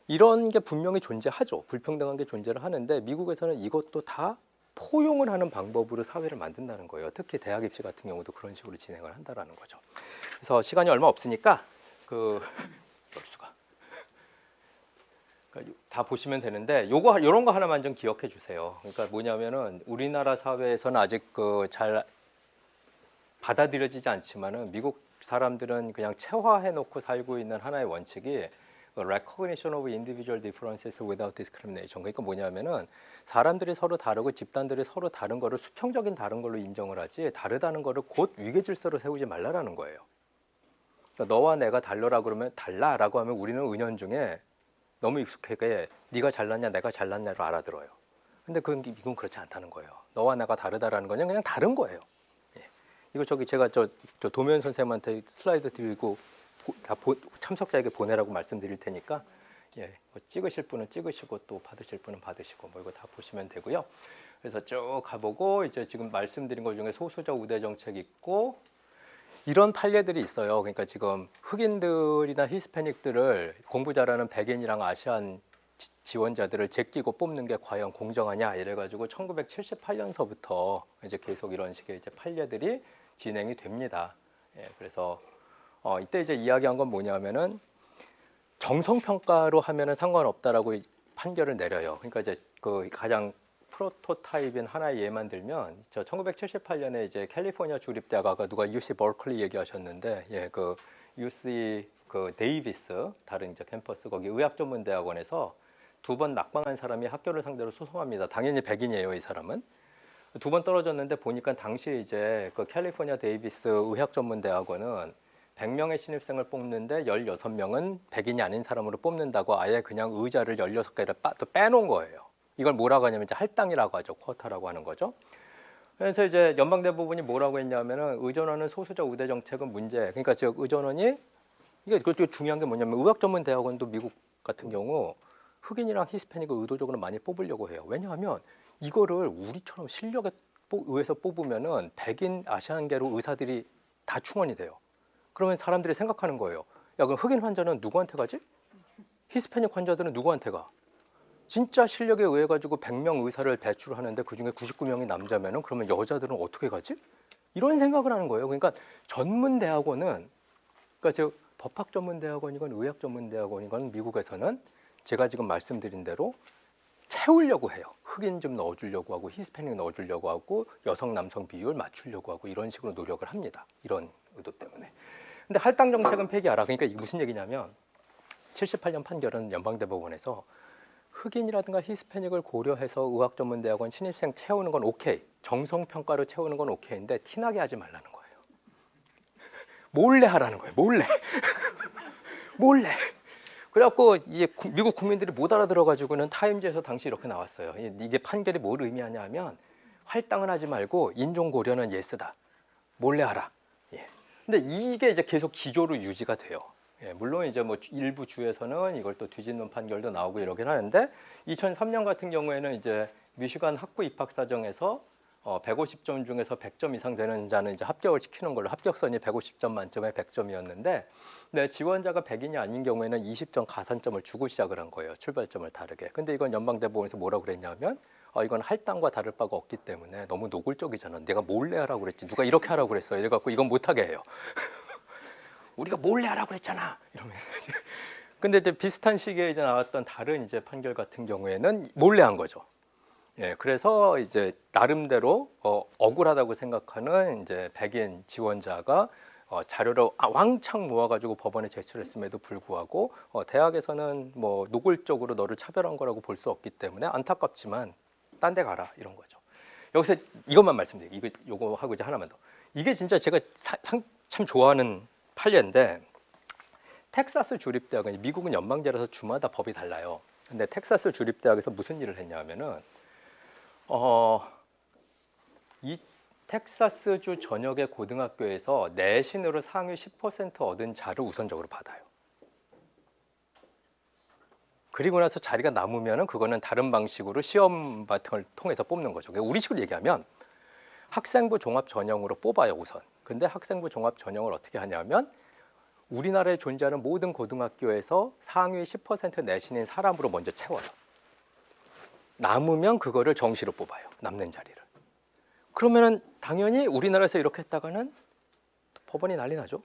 이런 게 분명히 존재하죠. 불평등한 게 존재를 하는데 미국에서는 이것도 다 포용을 하는 방법으로 사회를 만든다는 거예요. 특히 대학 입시 같은 경우도 그런 식으로 진행을 한다라는 거죠. 그래서 시간이 얼마 없으니까 다 보시면 되는데 요런 거 하나만 좀 기억해 주세요. 그러니까 뭐냐면은 우리나라 사회에서는 아직 잘 받아들여지지 않지만은 미국 사람들은 그냥 체화해 놓고 살고 있는 하나의 원칙이 recognition of individual differences without discrimination. 그러니까 뭐냐면은 사람들이 서로 다르고 집단들이 서로 다른 거를 수평적인 다른 걸로 인정을 하지 다르다는 거를 곧 위계 질서로 세우지 말라라는 거예요. 그러니까 너와 내가 달라라 그러면 달라라고 하면 우리는 은연중에 너무 익숙하게 네가 잘났냐 내가 잘났냐로 알아들어요. 근데 그건 미국은 그렇지 않다는 거예요. 너와 내가 다르다라는 거는 그냥 다른 거예요. 예. 이거 제가 저 도면 선생님한테 슬라이드 드리고 참석자에게 보내라고 말씀드릴 테니까 예, 뭐 찍으실 분은 찍으시고 또 받으실 분은 받으시고 뭐 이거 다 보시면 되고요. 그래서 쭉 가보고 이제 지금 말씀드린 것 중에 소수적 우대 정책 있고 이런 판례들이 있어요. 그러니까 지금 흑인들이나 히스패닉들을 공부 잘하는 백인이랑 아시안 지원자들을 제끼고 뽑는 게 과연 공정하냐 이래가지고 1978년서부터 이제 계속 이런 식의 이제 판례들이 진행이 됩니다. 예, 그래서 이때 이제 이야기한 건 뭐냐면은 정성평가로 하면은 상관없다라고 판결을 내려요. 그러니까 이제 그 가장 프로토타입인 하나의 예만 들면 저 1978년에 이제 캘리포니아 주립대학 아까 누가 UC 버클리 얘기하셨는데 예, 그 UC 그 데이비스 다른 이제 캠퍼스 거기 의학전문대학원에서 2번 낙방한 사람이 학교를 상대로 소송합니다. 당연히 백인이에요, 이 사람은. 2번 떨어졌는데 보니까 당시 이제 그 캘리포니아 데이비스 의학전문대학원은 100명의 신입생을 뽑는데 16명은 백인이 아닌 사람으로 뽑는다고 아예 그냥 의자를 16개를 또 빼놓은 거예요. 이걸 뭐라고 하냐면 이제 할당이라고 하죠. 쿼터라고 하는 거죠. 그래서 이제 연방대법원이 뭐라고 했냐면은 의전원은 소수적 우대 정책은 문제. 그러니까 즉 의전원이 이게 그것도 중요한 게 뭐냐면 의학전문대학원도 미국 같은 경우 흑인이랑 히스패닉을 의도적으로 많이 뽑으려고 해요. 왜냐하면 이거를 우리처럼 실력에 의해서 뽑으면은 백인 아시안계로 의사들이 다 충원이 돼요. 그러면 사람들이 생각하는 거예요. 야, 그럼 흑인 환자는 누구한테 가지? 히스패닉 환자들은 누구한테 가? 진짜 실력에 의해 가지고 100명 의사를 배출하는데 그중에 99명이 남자면은 그러면 여자들은 어떻게 가지? 이런 생각을 하는 거예요. 그러니까 전문 대학원은 그러니까 즉 법학 전문 대학원이건 의학 전문 대학원이건 미국에서는 제가 지금 말씀드린 대로 채우려고 해요. 흑인 좀 넣어주려고 하고 히스패닉 넣어주려고 하고 여성 남성 비율 맞추려고 하고 이런 식으로 노력을 합니다. 이런 의도 때문에. 근데 할당 정책은 폐기하라. 그러니까 이게 무슨 얘기냐면 78년 판결은 연방대법원에서 흑인이라든가 히스패닉을 고려해서 의학전문대학원 신입생 채우는 건 오케이. 정성평가로 채우는 건 오케이인데 티나게 하지 말라는 거예요. 몰래 하라는 거예요. 몰래. 몰래. 그래갖고 이제 미국 국민들이 못 알아들어가지고는 타임즈에서 당시 이렇게 나왔어요. 이게 판결이 뭘 의미하냐 하면 할당은 하지 말고 인종 고려는 예스다. 몰래 하라. 예. 근데 이게 이제 계속 기조로 유지가 돼요. 예, 물론 이제 뭐 일부 주에서는 이걸 또 뒤집는 판결도 나오고 이러긴 하는데 2003년 같은 경우에는 이제 미시간 학부 입학 사정에서 150점 중에서 100점 이상 되는 자는 이제 합격을 시키는 걸로 합격선이 150점 만점에 100점이었는데 네, 지원자가 백인이 아닌 경우에는 20점 가산점을 주고 시작을 한 거예요. 출발점을 다르게. 근데 이건 연방대법원에서 뭐라고 그랬냐면 이건 할당과 다를 바가 없기 때문에 너무 노골적이잖아. 내가 몰래 하라고 그랬지. 누가 이렇게 하라고 그랬어. 이래갖고 이건 못하게 해요. 우리가 몰래 하라고 그랬잖아. 이러면. 근데 이제 비슷한 시기에 이제 나왔던 다른 이제 판결 같은 경우에는 몰래 한 거죠. 예, 그래서 이제 나름대로 억울하다고 생각하는 이제 백인 지원자가 자료를 왕창 모아가지고 법원에 제출했음에도 불구하고 대학에서는 뭐 노골적으로 너를 차별한 거라고 볼 수 없기 때문에 안타깝지만 딴 데 가라 이런 거죠. 여기서 이것만 말씀드릴게요. 요거 하고 이제 하나만 더. 이게 진짜 제가 참 좋아하는 판례인데 텍사스 주립대학은 미국은 연방제라서 주마다 법이 달라요. 근데 텍사스 주립대학에서 무슨 일을 했냐면은 이 텍사스주 전역의 고등학교에서 내신으로 상위 10% 얻은 자를 우선적으로 받아요. 그리고 나서 자리가 남으면은 그거는 다른 방식으로 시험 같은 걸 통해서 뽑는 거죠. 그러니까 우리식으로 얘기하면 학생부 종합 전형으로 뽑아요 우선. 근데 학생부 종합 전형을 어떻게 하냐면 우리나라에 존재하는 모든 고등학교에서 상위 10% 내신인 사람으로 먼저 채워요. 남으면 그거를 정시로 뽑아요. 남는 자리를. 그러면은 당연히 우리나라에서 이렇게 했다가는 법원이 난리 나죠.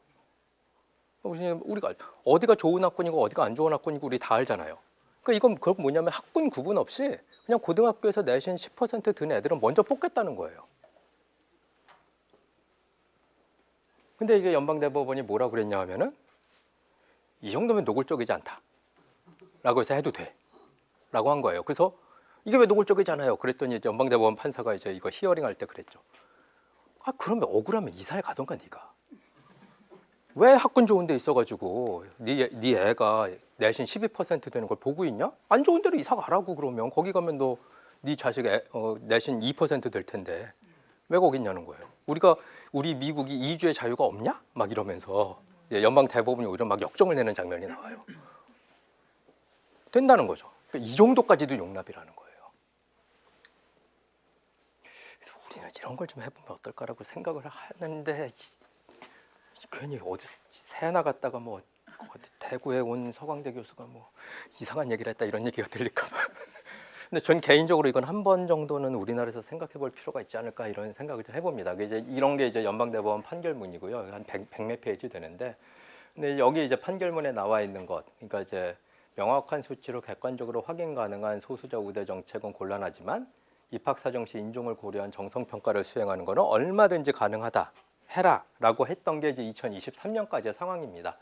우리가 어디가 좋은 학군이고 어디가 안 좋은 학군이고 우리 다 알잖아요. 그러니까 이건 뭐냐면 학군 구분 없이 그냥 고등학교에서 내신 10%든 애들은 먼저 뽑겠다는 거예요. 근데 이게 연방대법원이 뭐라고 그랬냐 하면은 이 정도면 노골적이지 않다 라고 해서 해도 돼 라고 한 거예요. 그래서 이게 왜 노골적이잖아요. 그랬더니 이제 연방대법원 판사가 이제 이거 히어링 할 때 그랬죠. 그러면 억울하면 이사를 가던가 네가. 왜 학군 좋은 데 있어가지고 네 애가 내신 12% 되는 걸 보고 있냐? 안 좋은 데로 이사 가라고. 그러면 거기 가면 너 네 자식 내신 2% 될 텐데 왜 거기 있냐는 거예요. 우리 미국이 이주의 자유가 없냐? 막 이러면서 연방대법원이 오히려 막 역정을 내는 장면이 나와요. 된다는 거죠. 그러니까 이 정도까지도 용납이라는 거예요. 우리는 이런 걸 좀 해보면 어떨까라고 생각을 하는데 괜히 어디 새 나갔다가 뭐 어디 대구에 온 서강대 교수가 뭐 이상한 얘기를 했다 이런 얘기가 들릴까 봐. 근데 전 개인적으로 이건 한 번 정도는 우리나라에서 생각해 볼 필요가 있지 않을까 이런 생각을 좀 해봅니다. 이제 이런 게 이제 연방대법원 판결문이고요. 한 100몇 페이지 되는데 근데 여기 이제 판결문에 나와 있는 것, 그러니까 이제 명확한 수치로 객관적으로 확인 가능한 소수자 우대 정책은 곤란하지만 입학 사정 시 인종을 고려한 정성 평가를 수행하는 것은 얼마든지 가능하다. 해라라고 했던 게 이제 2023년까지의 상황입니다.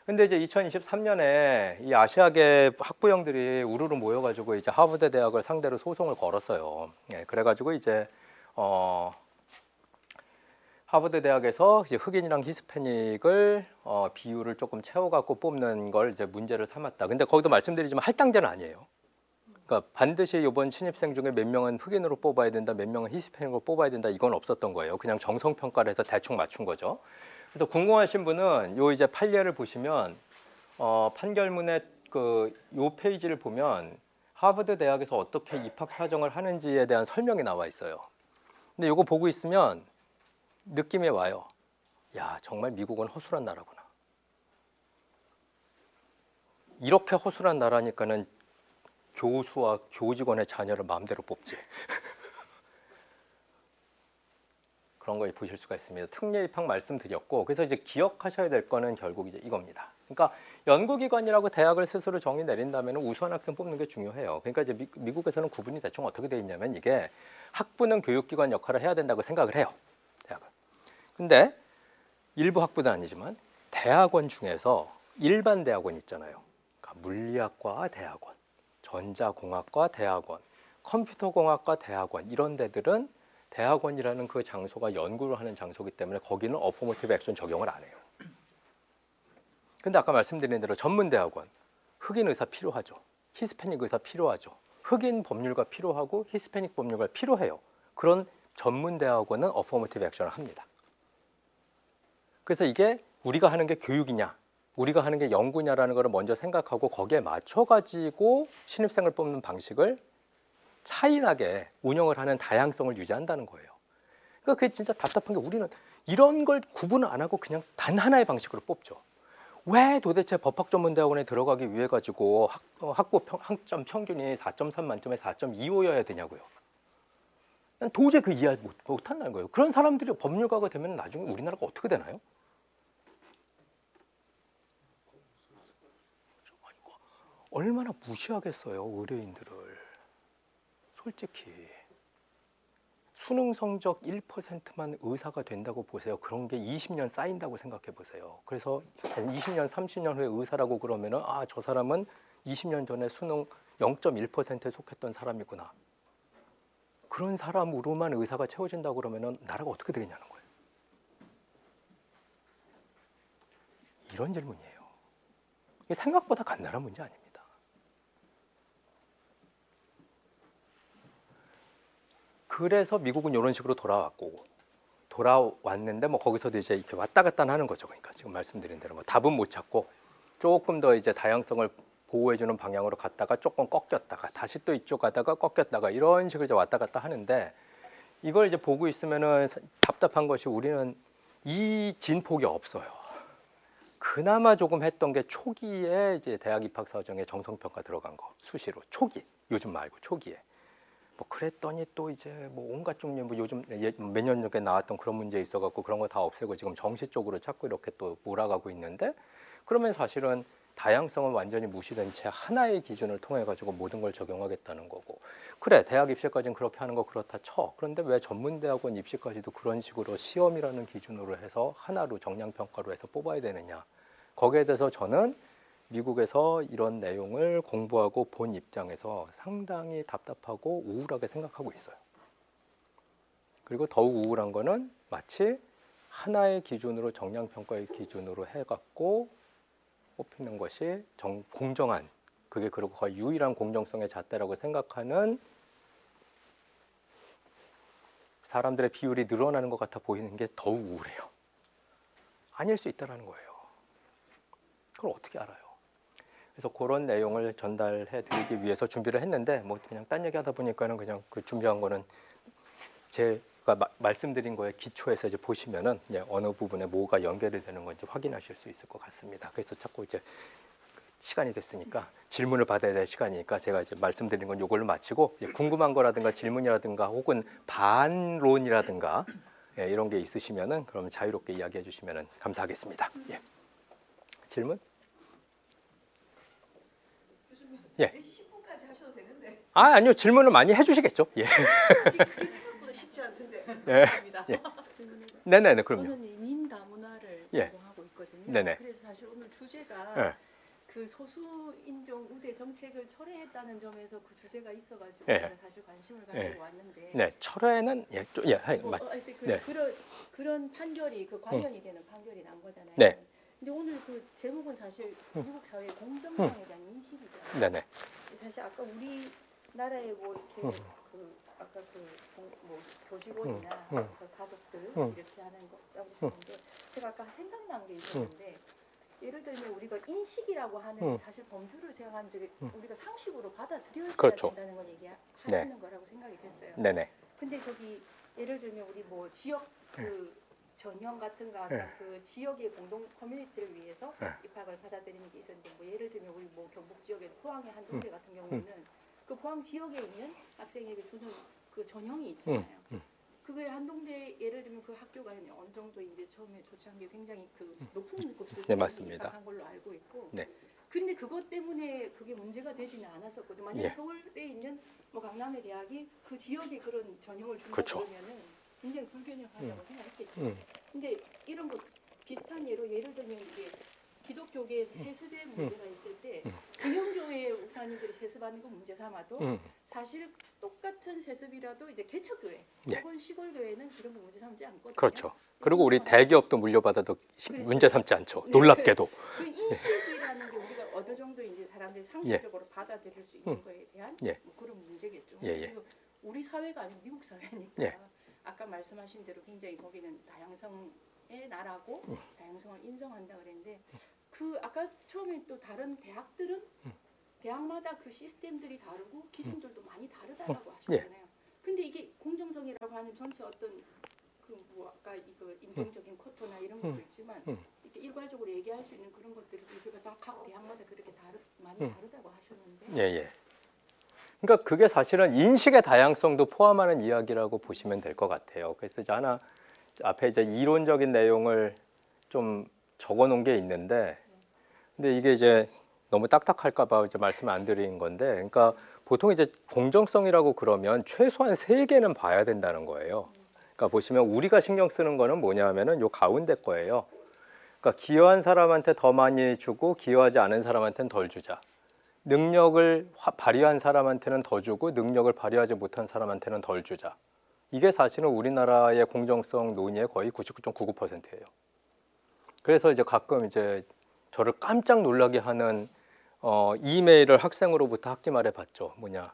근데 이제 2023년에 이 아시아계 학부형들이 우르르 모여가지고 이제 하버드 대학을 상대로 소송을 걸었어요. 그래가지고 이제 하버드 대학에서 이제 흑인이랑 히스패닉을 비율을 조금 채워갖고 뽑는 걸 이제 문제를 삼았다. 근데 거기도 말씀드리지만 할당제는 아니에요. 그러니까 반드시 이번 신입생 중에 몇 명은 흑인으로 뽑아야 된다, 몇 명은 히스패닉으로 뽑아야 된다 이건 없었던 거예요. 그냥 정성 평가를 해서 대충 맞춘 거죠. 그래서 궁금하신 분은 요 이제 판례를 보시면 판결문의 요 페이지를 보면 하버드 대학에서 어떻게 입학 사정을 하는지에 대한 설명이 나와 있어요. 근데 요거 보고 있으면 느낌이 와요. 야, 정말 미국은 허술한 나라구나. 이렇게 허술한 나라니까는 교수와 교직원의 자녀를 마음대로 뽑지. 그런 걸 보실 수가 있습니다. 특례 입학 말씀드렸고, 그래서 이제 기억하셔야 될 거는 결국 이제 이겁니다. 그러니까 연구기관이라고 대학을 스스로 정의 내린다면 우수한 학생 뽑는 게 중요해요. 그러니까 이제 미국에서는 구분이 대충 어떻게 돼 있냐면 이게 학부는 교육기관 역할을 해야 된다고 생각을 해요. 대학은. 근데 일부 학부는 아니지만 대학원 중에서 일반 대학원 있잖아요. 그러니까 물리학과 대학원, 전자공학과 대학원, 컴퓨터공학과 대학원 이런 데들은 대학원이라는 그 장소가 연구를 하는 장소이기 때문에 거기는 어포머티브 액션 적용을 안 해요. 근데 아까 말씀드린 대로 전문 대학원, 흑인 의사 필요하죠. 히스패닉 의사 필요하죠. 흑인 법률가 필요하고 히스패닉 법률가 필요해요. 그런 전문 대학원은 어포머티브 액션을 합니다. 그래서 이게 우리가 하는 게 교육이냐, 우리가 하는 게 연구냐라는 걸 먼저 생각하고 거기에 맞춰가지고 신입생을 뽑는 방식을 차이나게 운영을 하는 다양성을 유지한다는 거예요. 그러니까 그게 진짜 답답한 게 우리는 이런 걸 구분을 안 하고 그냥 단 하나의 방식으로 뽑죠. 왜 도대체 법학전문대학원에 들어가기 위해 가지고 학부 학점 평균이 4.3 만점에 4.25여야 되냐고요. 난 도저히 그 이해 못한다는 거예요. 그런 사람들이 법률가가 되면 나중에 우리나라가 어떻게 되나요? 얼마나 무시하겠어요, 의뢰인들을. 솔직히. 수능 성적 1%만 의사가 된다고 보세요. 그런 게 20년 쌓인다고 생각해 보세요. 그래서 한 20년, 30년 후에 의사라고 그러면은 아, 저 사람은 20년 전에 수능 0.1%에 속했던 사람이구나. 그런 사람으로만 의사가 채워진다고 그러면은 나라가 어떻게 되겠냐는 거예요. 이런 질문이에요. 이게 생각보다 간단한 문제 아닙니다. 그래서 미국은 이런 식으로 돌아왔는데 뭐 거기서도 이제 이렇게 왔다 갔다 하는 거죠. 그러니까 지금 말씀드린 대로 뭐 답은 못 찾고 조금 더 이제 다양성을 보호해주는 방향으로 갔다가 조금 꺾였다가 다시 또 이쪽 가다가 꺾였다가 이런 식으로 이제 왔다 갔다 하는데 이걸 이제 보고 있으면은 답답한 것이 우리는 이 진폭이 없어요. 그나마 조금 했던 게 초기에 이제 대학 입학 사정에 정성평가 들어간 거 수시로 초기 요즘 말고 초기에 뭐 그랬더니 또 이제 뭐 온갖 종류 뭐 요즘 몇 년 전에 나왔던 그런 문제 있어갖고 그런 거 다 없애고 지금 정시 쪽으로 자꾸 이렇게 또 몰아가고 있는데 그러면 사실은 다양성은 완전히 무시된 채 하나의 기준을 통해 가지고 모든 걸 적용하겠다는 거고 그래 대학 입시까지는 그렇게 하는 거 그렇다 쳐 그런데 왜 전문대학원 입시까지도 그런 식으로 시험이라는 기준으로 해서 하나로 정량평가로 해서 뽑아야 되느냐 거기에 대해서 저는 미국에서 이런 내용을 공부하고 본 입장에서 상당히 답답하고 우울하게 생각하고 있어요. 그리고 더욱 우울한 거는 마치 하나의 기준으로 정량평가의 기준으로 해갖고 뽑히는 것이 공정한 그게 그리고 거의 유일한 공정성의 잣대라고 생각하는 사람들의 비율이 늘어나는 것 같아 보이는 게 더욱 우울해요. 아닐 수 있다는 거예요. 그걸 어떻게 알아요? 그래서 그런 내용을 전달해 드리기 위해서 준비를 했는데 뭐 그냥 딴 얘기 하다 보니까는 그냥 그 준비한 거는 제가 말씀드린 거에 기초해서 이제 보시면은 이제 어느 부분에 뭐가 연결이 되는 건지 확인하실 수 있을 것 같습니다. 그래서 자꾸 이제 시간이 됐으니까 질문을 받아야 될 시간이니까 제가 이제 말씀드린 건 이걸로 마치고 궁금한 거라든가 질문이라든가 혹은 반론이라든가 예, 이런 게 있으시면은 그러면 자유롭게 이야기해 주시면은 감사하겠습니다. 예. 질문? 예. 10분까지 하셔도 되는데. 아니요 질문을 많이 해주시겠죠. 예. 그게 생각보다 쉽지 않던데. 예. 감사합니다. 예. 네네네 그럼요. 저는 이민 다문화를 예. 전공하고 있거든요. 네네. 그래서 사실 오늘 주제가 예. 그 소수 인종 우대 정책을 철회했다는 점에서 그 주제가 있어가지고 예. 제가 사실 관심을 가지고 예. 왔는데. 네 철회는 하여튼 네. 그런 판결이 그 관련이 되는 판결이 난 거잖아요. 네. 근데 오늘 그 제목은 사실 미국 사회의 공정성에 대한 인식이잖아요. 네네. 사실 아까 우리나라에 뭐 이렇게 그 아까 뭐 교직원이나 그 가족들 이렇게 하는 거라고 하는데 제가 아까 생각난 게 있었는데 예를 들면 우리가 인식이라고 하는 사실 범주를 생각한 적이 우리가 상식으로 받아들여야 그렇죠. 된다는 건 얘기하시는 네. 거라고 생각이 됐어요. 네네. 근데 저기 예를 들면 우리 뭐 지역 그 전형 같은 거 아까 네. 그 지역의 공동 커뮤니티를 위해서 네. 입학을 받아들이는 게 있었는데 뭐 예를 들면 우리 뭐 경북 지역의 포항의 한 동네 같은 경우에는 그 포항 지역에 있는 학생에게 주는 그 전형이 있잖아요. 그게 한동대 예를 들면 그 학교가 어느 정도 이제 처음에 조치한 게 굉장히 그 높은 급수를 네, 맞습니다. 입학한 걸로 알고 있고. 네. 그런데 그것 때문에 그게 문제가 되지는 않았었거든요. 만약에 예. 서울대에 있는 뭐 강남의 대학이 그 지역에 그런 전형을 준다 그렇죠. 그러면은 굉장히 불균형하다고 생각했겠죠. 근데 이런 거 비슷한 예로 예를 들면 이제 기독교계에서 세습의 문제가 있을 때 개형교회 목사님들이 세습하는 거 문제 삼아도 사실 똑같은 세습이라도 이제 개척교회 예. 혹은 시골교회는 그런 거 문제 삼지 않거든요. 그렇죠. 그리고 우리 대기업도 물려받아도 그렇죠. 문제 삼지 않죠. 네. 놀랍게도. 그 인식이라는 게 우리가 어느 정도 이제 사람들이 상식적으로 받아들일 수 있는 거에 대한 예. 뭐 그런 문제겠죠. 예, 예. 지금 우리 사회가 아니고 미국 사회니까 예. 아까 말씀하신 대로 굉장히 거기는 다양성의 나라고 다양성을 인정한다 그랬는데 그 아까 처음에 또 다른 대학들은 대학마다 그 시스템들이 다르고 기준들도 많이 다르다라고 하셨잖아요. 근데 이게 공정성이라고 하는 전체 어떤 그 뭐 아까 이거 인종적인 쿼터나 이런 것도 있지만 이렇게 일괄적으로 얘기할 수 있는 그런 것들이 우리가 다 각 대학마다 그렇게 많이 다르다고 하셨는데. 예예. 그러니까 그게 사실은 인식의 다양성도 포함하는 이야기라고 보시면 될 것 같아요. 그래서 이제 하나 앞에 이제 이론적인 내용을 좀 적어놓은 게 있는데, 근데 이게 이제 너무 딱딱할까봐 이제 말씀을 안 드린 건데, 그러니까 보통 이제 공정성이라고 그러면 최소한 3개는 봐야 된다는 거예요. 그러니까 보시면 우리가 신경 쓰는 거는 뭐냐 하면은 요 가운데 거예요. 그러니까 기여한 사람한테 더 많이 주고 기여하지 않은 사람한테는 덜 주자. 능력을 발휘한 사람한테는 더 주고 능력을 발휘하지 못한 사람한테는 덜 주자. 이게 사실은 우리나라의 공정성 논의의 거의 99.99%예요. 그래서 이제 가끔 이제 저를 깜짝 놀라게 하는 이메일을 학생으로부터 학기 말에 받죠. 뭐냐?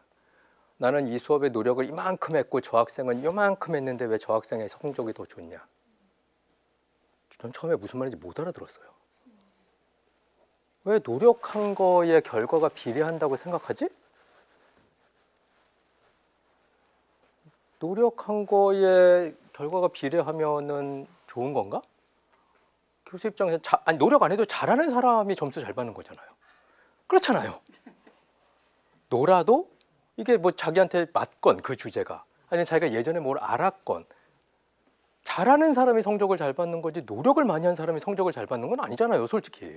나는 이 수업에 노력을 이만큼 했고 저 학생은 이만큼 했는데 왜 저 학생의 성적이 더 좋냐? 전 처음에 무슨 말인지 못 알아들었어요. 왜 노력한 거의 결과가 비례한다고 생각하지? 노력한 거의 결과가 비례하면은 좋은 건가? 교수 입장에서 아니, 노력 안 해도 잘하는 사람이 점수 잘 받는 거잖아요. 그렇잖아요. 놀아도 이게 뭐 자기한테 맞건 그 주제가 아니면 자기가 예전에 뭘 알았건 잘하는 사람이 성적을 잘 받는 거지 노력을 많이 한 사람이 성적을 잘 받는 건 아니잖아요, 솔직히.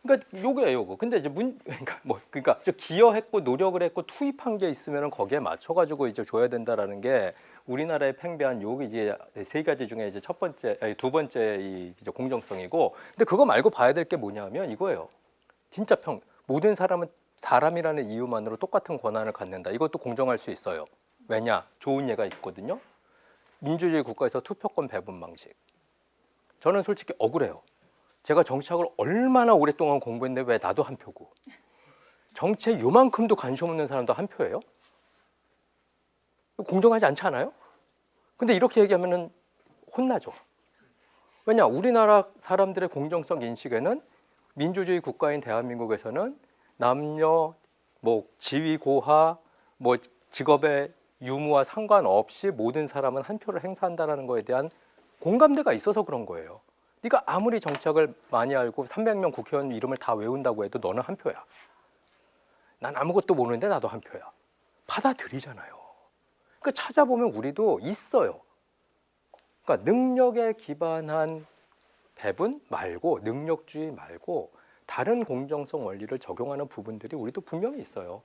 그러니까 요거예요. 근데 이제 그러니까 저 기여했고 노력을 했고 투입한 게 있으면은 거기에 맞춰가지고 이제 줘야 된다라는 게 우리나라의 팽배한 요 이제 3가지 중에 이제 두 번째 이 이제 공정성이고. 근데 그거 말고 봐야 될 게 뭐냐면 이거예요. 진짜 모든 사람은 사람이라는 이유만으로 똑같은 권한을 갖는다. 이것도 공정할 수 있어요. 왜냐? 좋은 예가 있거든요. 민주주의 국가에서 투표권 배분 방식. 저는 솔직히 억울해요. 제가 정치학을 얼마나 오랫동안 공부했는데 왜 나도 한 표고 정치에 요만큼도 관심 없는 사람도 한 표예요? 공정하지 않지 않아요? 근데 이렇게 얘기하면은 혼나죠. 왜냐? 우리나라 사람들의 공정성 인식에는 민주주의 국가인 대한민국에서는 남녀, 뭐 지위 고하, 뭐 직업의 유무와 상관없이 모든 사람은 한 표를 행사한다는 거에 대한 공감대가 있어서 그런 거예요. 네가 아무리 정책을 많이 알고 300명 국회의원 이름을 다 외운다고 해도 너는 한 표야. 난 아무것도 모르는데 나도 한 표야. 받아들이잖아요. 그러니까 찾아보면 우리도 있어요. 그러니까 능력에 기반한 배분 말고 능력주의 말고 다른 공정성 원리를 적용하는 부분들이 우리도 분명히 있어요.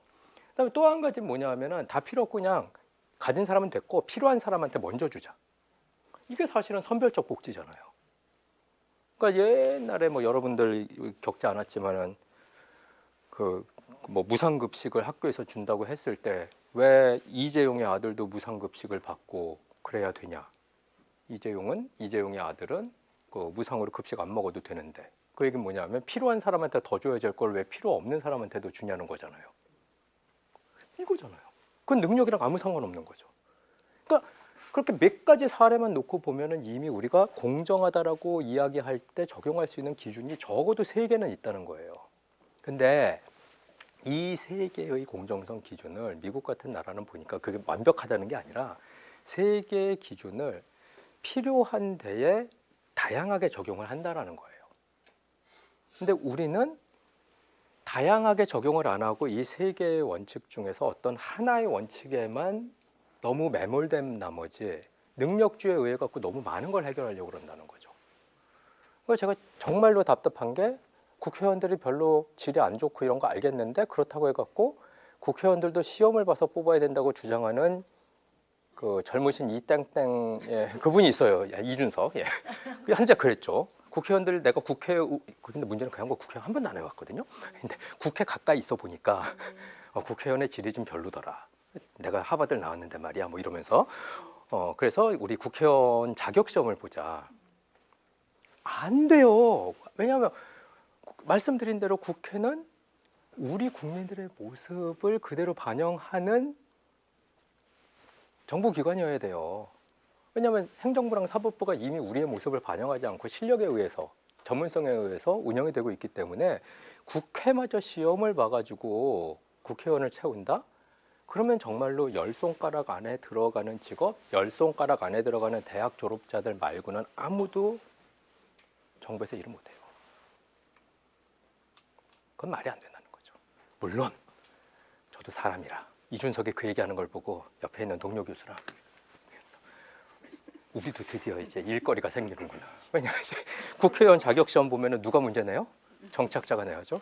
그다음에 또 한 가지 뭐냐 하면은 다 필요 없고 그냥 가진 사람은 됐고 필요한 사람한테 먼저 주자. 이게 사실은 선별적 복지잖아요. 그러니까 옛날에 뭐 여러분들 겪지 않았지만은 그 뭐 무상급식을 학교에서 준다고 했을 때 왜 이재용의 아들도 무상급식을 받고 그래야 되냐? 이재용의 아들은 그 무상으로 급식 안 먹어도 되는데 그 얘기는 뭐냐면 필요한 사람한테 더 줘야 될 걸 왜 필요 없는 사람한테도 주냐는 거잖아요. 이거잖아요. 그건 능력이랑 아무 상관없는 거죠. 그러니까 그렇게 몇 가지 사례만 놓고 보면은 이미 우리가 공정하다라고 이야기할 때 적용할 수 있는 기준이 적어도 3개는 있다는 거예요. 근데 이 3개의 공정성 기준을 미국 같은 나라는 보니까 그게 완벽하다는 게 아니라 3개의 기준을 필요한 데에 다양하게 적용을 한다라는 거예요. 근데 우리는 다양하게 적용을 안 하고 이 3개의 원칙 중에서 어떤 하나의 원칙에만 너무 매몰된 나머지 능력주의에 의해 갖고 너무 많은 걸 해결하려고 그런다는 거죠. 그래서 제가 정말로 답답한 게 국회의원들이 별로 질이 안 좋고 이런 거 알겠는데 그렇다고 해갖고 국회의원들도 시험을 봐서 뽑아야 된다고 주장하는 그 젊으신 이땡땡 그분이 있어요. 이준석. 한자 그랬죠. 국회의원들 내가 근데 문제는 그 양반 국회의원 한 번도 안 해왔거든요. 근데 국회 가까이 있어 보니까 국회의원의 질이 좀 별로더라. 내가 하버드를 나왔는데 말이야 뭐 이러면서 그래서 우리 국회의원 자격시험을 보자. 안 돼요. 왜냐하면 말씀드린 대로 국회는 우리 국민들의 모습을 그대로 반영하는 정부기관이어야 돼요. 왜냐하면 행정부랑 사법부가 이미 우리의 모습을 반영하지 않고 실력에 의해서 전문성에 의해서 운영이 되고 있기 때문에 국회마저 시험을 봐가지고 국회의원을 채운다? 그러면 정말로 10손가락 안에 들어가는 직업, 10손가락 안에 들어가는 대학 졸업자들 말고는 아무도 정부에서 일을 못해요. 그건 말이 안 된다는 거죠. 물론 저도 사람이라 이준석이 그 얘기하는 걸 보고 옆에 있는 동료 교수랑 우리도 드디어 이제 일거리가 생기는구나. 왜냐하면 국회의원 자격시험 보면은 누가 문제 내요? 정착자가 내야죠.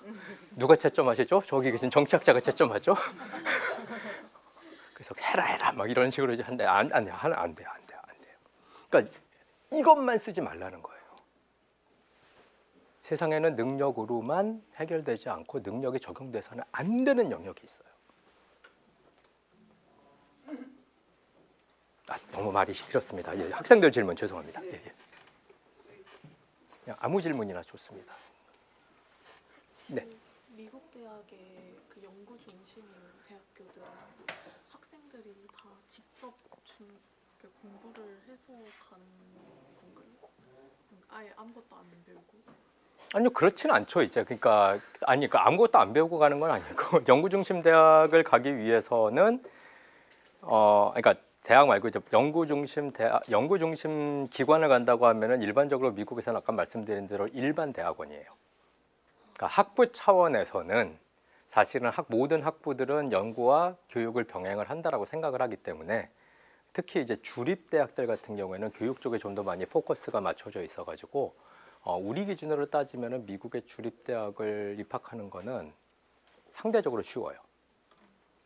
누가 채점하시죠? 저기 계신 정착자가 채점하죠. 그래서 해라 막 이런 식으로 이제 한데 안 돼요. 안 돼요. 그러니까 이것만 쓰지 말라는 거예요. 세상에는 능력으로만 해결되지 않고 능력이 적용돼서는 안 되는 영역이 있어요. 너무 말이 길었습니다. 예, 학생들 질문 죄송합니다. 예. 그냥 아무 질문이나 좋습니다. 네. 미국 대학의 그 연구 중심인 대학교들은 학생들이 다 직접 공부를 해서 가는 건가요? 아예 아무것도 안 배우고? 아니요, 그렇지는 않죠. 이제 그러니까 아무것도 안 배우고 가는 건 아니고 연구 중심 대학을 가기 위해서는 그러니까 대학 말고 이제 연구 중심 기관을 간다고 하면은 일반적으로 미국에서는 아까 말씀드린 대로 일반 대학원이에요. 그러니까 학부 차원에서는 사실은 모든 학부들은 연구와 교육을 병행을 한다라고 생각을 하기 때문에 특히 이제 주립 대학들 같은 경우에는 교육 쪽에 좀 더 많이 포커스가 맞춰져 있어가지고 우리 기준으로 따지면은 미국의 주립 대학을 입학하는 거는 상대적으로 쉬워요.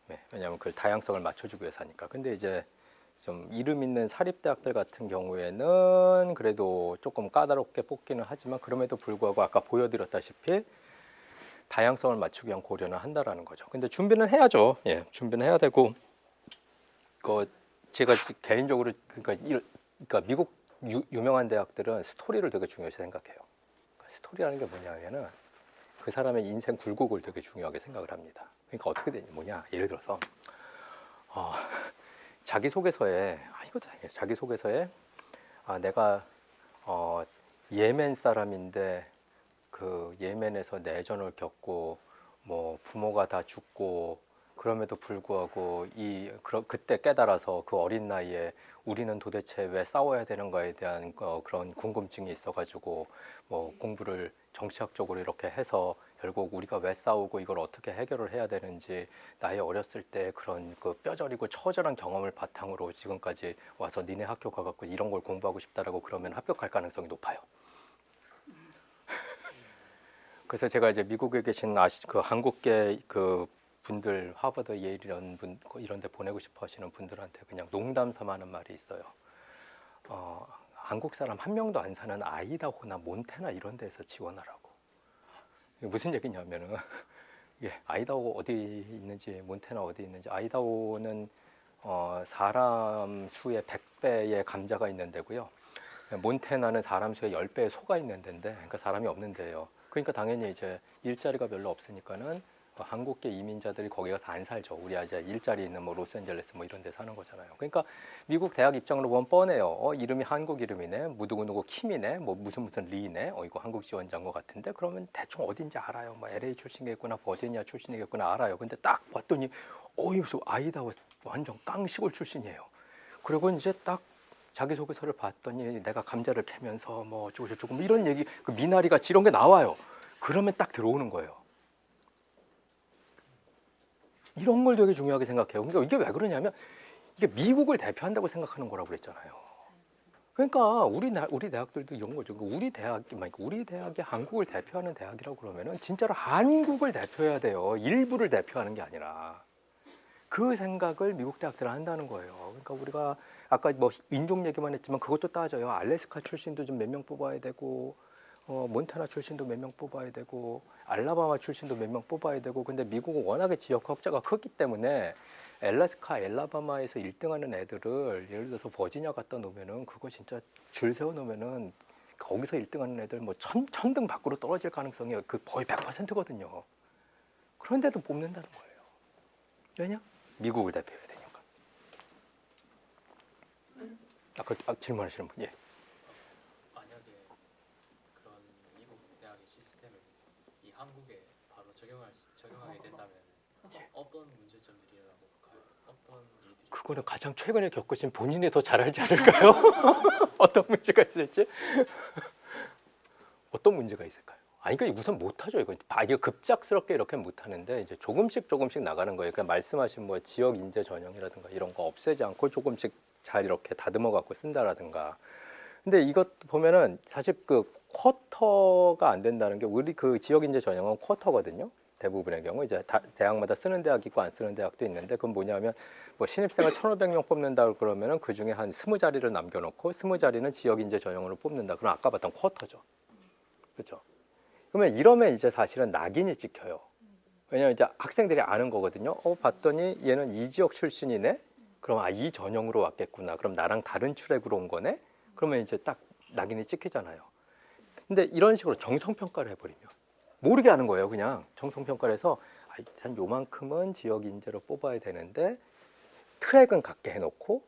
네, 왜냐하면 그 다양성을 맞춰주기 위해서 하니까. 근데 이제 좀 이름 있는 사립대학들 같은 경우에는 그래도 조금 까다롭게 뽑기는 하지만 그럼에도 불구하고 아까 보여드렸다시피 다양성을 맞추기 위한 고려는 한다라는 거죠. 근데 준비는 해야죠. 예, 준비는 해야 되고 제가 개인적으로 그러니까 미국 유명한 대학들은 스토리를 되게 중요시 생각해요. 스토리라는 게 뭐냐면은 그 사람의 인생 굴곡을 되게 중요하게 생각을 합니다. 그러니까 어떻게 되냐 뭐냐 예를 들어서 자기소개서에 자기소개서에 내가 예멘 사람인데 그 예멘에서 내전을 겪고 뭐 부모가 다 죽고 그럼에도 불구하고 그때 깨달아서 그 어린 나이에 우리는 도대체 왜 싸워야 되는가에 대한 그런 궁금증이 있어가지고 뭐 공부를 정치학적으로 이렇게 해서 결국 우리가 왜 싸우고 이걸 어떻게 해결을 해야 되는지 나의 어렸을 때 그런 그 뼈저리고 처절한 경험을 바탕으로 지금까지 와서 니네 학교 가갖고 이런 걸 공부하고 싶다라고 그러면 합격할 가능성이 높아요. 그래서 제가 이제 미국에 계신 그 한국계 그 분들 하버드 예일 이런 데 보내고 싶어 하시는 분들한테 그냥 농담 삼아 하는 말이 있어요. 한국 사람 한 명도 안 사는 아이다호나 몬태나 이런 데서 지원하라고. 무슨 얘기냐면은 아이다호 어디 있는지 몬태나 어디 있는지 아이다호는 사람 수의 100배의 감자가 있는 데고요. 몬태나는 사람 수의 10배의 소가 있는 데인데 그러니까 사람이 없는 데예요. 그러니까 당연히 이제 일자리가 별로 없으니까는 한국계 이민자들이 거기 가서 안 살죠. 우리 이제 일자리 있는 뭐 로스앤젤레스 뭐 이런 데 사는 거잖아요. 그러니까 미국 대학 입장으로 보면 뻔해요. 이름이 한국 이름이네. 뭐 누구 킴이네. 뭐 무슨 리네. 이거 한국 지원자인 것 같은데 그러면 대충 어딘지 알아요. 뭐 LA 출신이겠구나, 버지니아 출신이겠구나 알아요. 근데 딱 봤더니 무슨 아이다호 완전 깡 시골 출신이에요. 그리고 이제 딱 자기소개서를 봤더니 내가 감자를 캐면서 뭐 어쩌고 저쩌고 뭐 이런 얘기 그 미나리 같이 이런 게 나와요. 그러면 딱 들어오는 거예요. 이런 걸 되게 중요하게 생각해요. 그러니까 이게 왜 그러냐면 이게 미국을 대표한다고 생각하는 거라고 그랬잖아요. 그러니까 우리 대학들도 이런 거죠. 우리 대학이 한국을 대표하는 대학이라고 그러면은 진짜로 한국을 대표해야 돼요. 일부를 대표하는 게 아니라 그 생각을 미국 대학들은 한다는 거예요. 그러니까 우리가 아까 뭐 인종 얘기만 했지만 그것도 따져요. 알래스카 출신도 좀 몇 명 뽑아야 되고. 몬타나 출신도 몇 명 뽑아야 되고 알라바마 출신도 몇 명 뽑아야 되고 근데 미국은 워낙에 지역 격차가 크기 때문에 알라바마에서 1등하는 애들을 예를 들어서 버지니아 갖다 놓으면은 그거 진짜 줄 세워 놓으면은 거기서 1등하는 애들 뭐 천등 밖으로 떨어질 가능성이 거의 100%거든요. 그런데도 뽑는다는 거예요. 왜냐? 미국을 대표해야 되니까. 아까 질문하시는 분, 예. 한국에 바로 적용하게 된다면 어떤 문제점들이 일어나고 볼까요? 어떤 일들이? 그거는 가장 최근에 겪으신 본인이 더 잘 알지 않을까요? 어떤 문제가 있을지? 어떤 문제가 있을까요? 이거 우선 못하죠. 이거 급작스럽게 이렇게 못하는데 이제 조금씩 나가는 거예요. 그러니까 말씀하신 뭐 지역 인재 전형이라든가 이런 거 없애지 않고 조금씩 잘 이렇게 다듬어 갖고 쓴다라든가. 근데 이것 보면은 사실 그 쿼터가 안 된다는 게 우리 그 지역 인재 전형은 쿼터거든요. 대부분의 경우 이제 대학마다 쓰는 대학 있고 안 쓰는 대학도 있는데 그건 뭐냐면 뭐 신입생을 1,500명 뽑는다 그러면은 그 중에 한 20자리를 남겨놓고 20자리는 지역 인재 전형으로 뽑는다. 그럼 아까 봤던 쿼터죠. 그렇죠? 그러면 이러면 이제 사실은 낙인이 찍혀요. 왜냐면 이제 학생들이 아는 거거든요. 봤더니 얘는 이 지역 출신이네. 그럼 이 전형으로 왔겠구나. 그럼 나랑 다른 출액으로 온 거네. 그러면 이제 딱 낙인이 찍히잖아요. 근데 이런 식으로 정성평가를 해버리면 모르게 하는 거예요. 그냥 정성평가를 해서 한 요만큼은 지역 인재로 뽑아야 되는데 트랙은 갖게 해놓고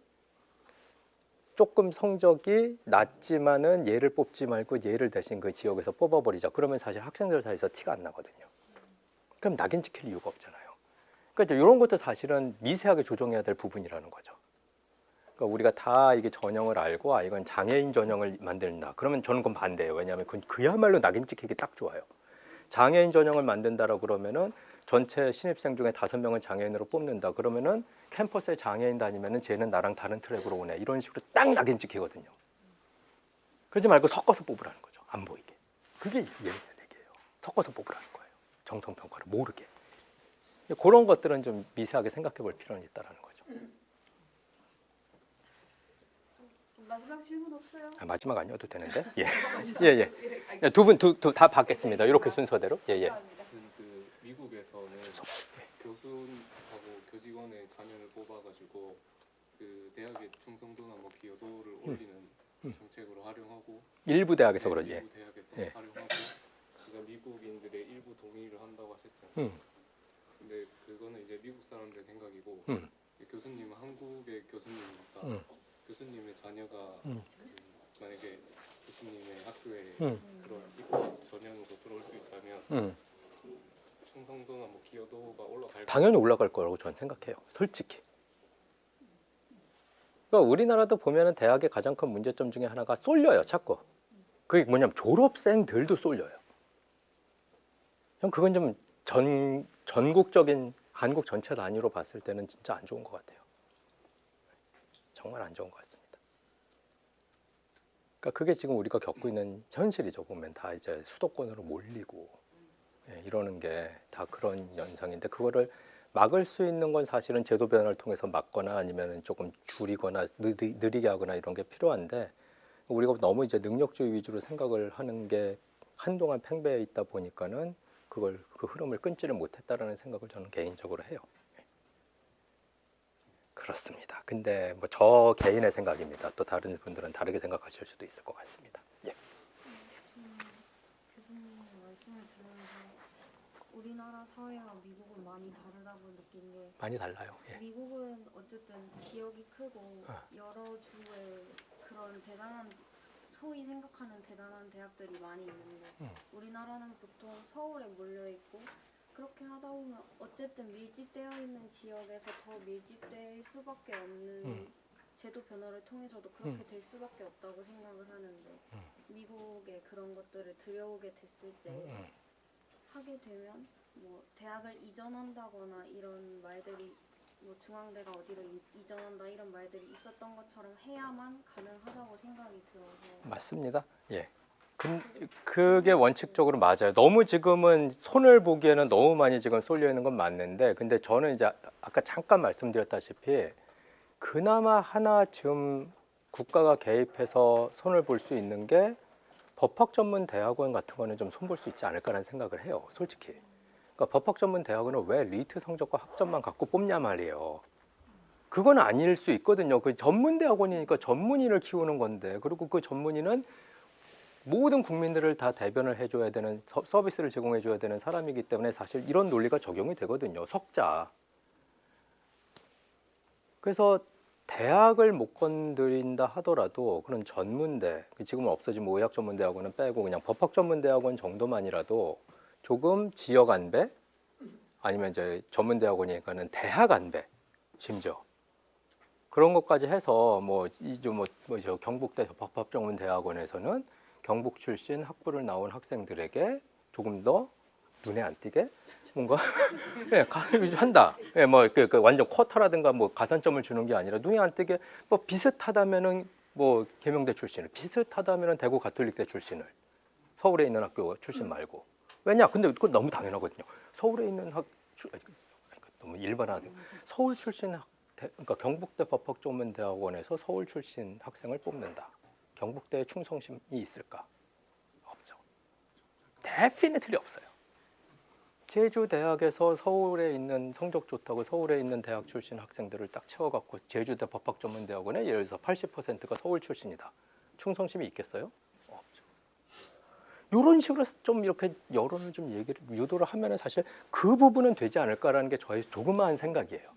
조금 성적이 낮지만은 얘를 뽑지 말고 얘를 대신 그 지역에서 뽑아버리자. 그러면 사실 학생들 사이에서 티가 안 나거든요. 그럼 낙인 찍힐 이유가 없잖아요. 그러니까 이런 것도 사실은 미세하게 조정해야 될 부분이라는 거죠. 그러니까 우리가 다 이게 전형을 알고 이건 장애인 전형을 만든다. 그러면 저는 그건 반대예요. 왜냐하면 그야말로 낙인 찍히기 딱 좋아요. 장애인 전형을 만든다라고 그러면은 전체 신입생 중에 5명은 장애인으로 뽑는다. 그러면은 캠퍼스에 장애인 다니면은 쟤는 나랑 다른 트랙으로 오네. 이런 식으로 딱 낙인 찍히거든요. 그러지 말고 섞어서 뽑으라는 거죠. 안 보이게. 그게 얘기예요. 섞어서 뽑으라는 거예요. 정성평가를 모르게. 그런 것들은 좀 미세하게 생각해 볼 필요는 있다라는 거죠. 마지막 질문 없어요? 마지막 아니어도 되는데. 예. 두 분 다 받겠습니다. 이렇게 순서대로. 예. 감사합니다. 그 미국에서는 교수하고 교직원의 자녀를 뽑아가지고 그 대학의 충성도나 뭐 기여도를 올리는 정책으로 활용하고 일부 대학에서 그러지. 일부 대학에서 예. 활용하고 그러니까 미국인들의 일부 동의를 한다고 하셨잖아요. 근데 그거는 이제 미국 사람들의 생각이고 교수님은 한국의 교수님이니까 교수님의 자녀가 그 만약에 교수님의 학교에 그런 입학 전형으로 들어올 수 있다면 충성도나 뭐 기여도가 올라갈 당연히 올라갈 거라고 저는 생각해요. 솔직히. 그러니까 우리나라도 보면은 대학의 가장 큰 문제점 중에 하나가 쏠려요, 자꾸. 그게 뭐냐면 졸업생들도 쏠려요. 형 그건 좀 전국적인 한국 전체 단위로 봤을 때는 진짜 안 좋은 것 같아요. 정말 안 좋은 것 같습니다. 그러니까 그게 지금 우리가 겪고 있는 현실이죠. 보면 다 이제 수도권으로 몰리고 이러는 게 다 그런 현상인데 그거를 막을 수 있는 건 사실은 제도 변화를 통해서 막거나 아니면 조금 줄이거나 느리게 하거나 이런 게 필요한데 우리가 너무 이제 능력주의 위주로 생각을 하는 게 한동안 팽배해 있다 보니까는 그 흐름을 끊지를 못했다라는 생각을 저는 개인적으로 해요. 그렇습니다. 근데 뭐 저 개인의 생각입니다. 또 다른 분들은 다르게 생각하실 수도 있을 것 같습니다. 예. 교수님 말씀을 들으면서 우리나라 사회와 미국은 많이 다르다고 느낀 게 많이 달라요. 예. 미국은 어쨌든 지역이 크고 여러 주에 그런 대단한 소위 생각하는 대단한 대학들이 많이 있는데 우리나라는 보통 서울에 몰려 있고 그렇게 하다 보면 어쨌든 밀집되어 있는 지역에서 더 밀집될 수밖에 없는 제도 변화를 통해서도 그렇게 될 수밖에 없다고 생각을 하는데 미국에 그런 것들을 들여오게 됐을 때 하게 되면 뭐 대학을 이전한다거나 이런 말들이 뭐 중앙대가 어디로 이전한다 이런 말들이 있었던 것처럼 해야만 가능하다고 생각이 들어서 맞습니다. 예. 그게 원칙적으로 맞아요. 너무 지금은 손을 보기에는 너무 많이 지금 쏠려 있는 건 맞는데, 근데 저는 이제 아까 잠깐 말씀드렸다시피 그나마 하나쯤 국가가 개입해서 손을 볼 수 있는 게 법학 전문 대학원 같은 거는 좀 손볼 수 있지 않을까라는 생각을 해요. 솔직히. 그러니까 법학 전문 대학원은 왜 리트 성적과 학점만 갖고 뽑냐 말이에요. 그건 아닐 수 있거든요. 그 전문 대학원이니까 전문의를 키우는 건데, 그리고 그 전문의는 모든 국민들을 다 대변을 해줘야 되는 서비스를 제공해줘야 되는 사람이기 때문에 사실 이런 논리가 적용이 되거든요. 석자. 그래서 대학을 못 건드린다 하더라도 그런 전문대, 지금은 없어진 의학 전문대학원은 빼고 그냥 법학 전문대학원 정도만이라도 조금 지역 안배 아니면 이제 전문대학원이니까는 대학 안배 심지어 그런 것까지 해서 저 경북대 법학전문대학원에서는 경북 출신 학부를 나온 학생들에게 조금 더 눈에 안 띄게 뭔가 한다. 뭐 완전 쿼터라든가 뭐 가산점을 주는 게 아니라 눈에 안 띄게 뭐 비슷하다면은 뭐 계명대 출신을 비슷하다면 대구 가톨릭대 출신을 서울에 있는 학교 출신 말고 왜냐? 근데 그건 너무 당연하거든요. 서울에 있는 너무 일반화돼. 서울 출신 그러니까 경북대 법학전문대학원에서 서울 출신 학생을 뽑는다. 경북대에 충성심이 있을까? 없죠. 데피니틀리 없어요. 제주대학에서 서울에 있는 성적 좋다고 서울에 있는 대학 출신 학생들을 딱 채워갖고 제주대 법학전문대학원에 예를 들어서 80%가 서울 출신이다. 충성심이 있겠어요? 없죠. 이런 식으로 좀 이렇게 여론을 좀 얘기를 유도를 하면은 사실 그 부분은 되지 않을까라는 게 저의 조그마한 생각이에요.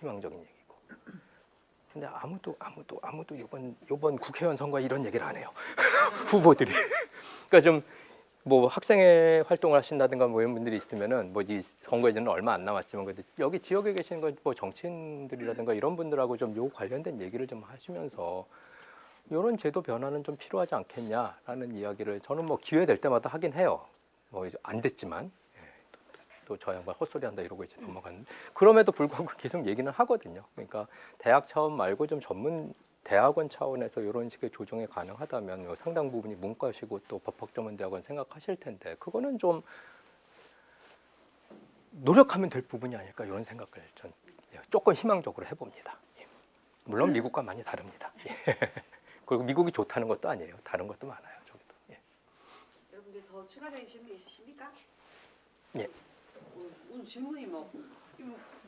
희망적인 얘기고. 근데 아무도 이번 국회의원 선거 이런 얘기를 안 해요. 후보들이. 그러니까 좀 뭐 학생회 활동을 하신다든가 뭐 이런 분들이 있으면은 뭐 이 선거 이제는 얼마 안 남았지만 그래도 여기 지역에 계시는 거 뭐 정치인들이라든가 이런 분들하고 좀 요 관련된 얘기를 좀 하시면서 이런 제도 변화는 좀 필요하지 않겠냐라는 이야기를 저는 뭐 기회 될 때마다 하긴 해요. 뭐 이제 안 됐지만 또 저 양반 헛소리한다 이러고 이제 넘어갔는데 그럼에도 불구하고 계속 얘기는 하거든요. 그러니까 대학 차원 말고 좀 전문 대학원 차원에서 이런 식의 조정이 가능하다면 상당 부분이 문과시고 또 법학전문대학원 생각하실 텐데 그거는 좀 노력하면 될 부분이 아닐까 이런 생각을 전 조금 희망적으로 해봅니다. 물론 미국과 많이 다릅니다. 그리고 미국이 좋다는 것도 아니에요. 다른 것도 많아요. 저기도. 여러분들 더 추가적인 질문 있으십니까? 예. 오늘 질문이 뭐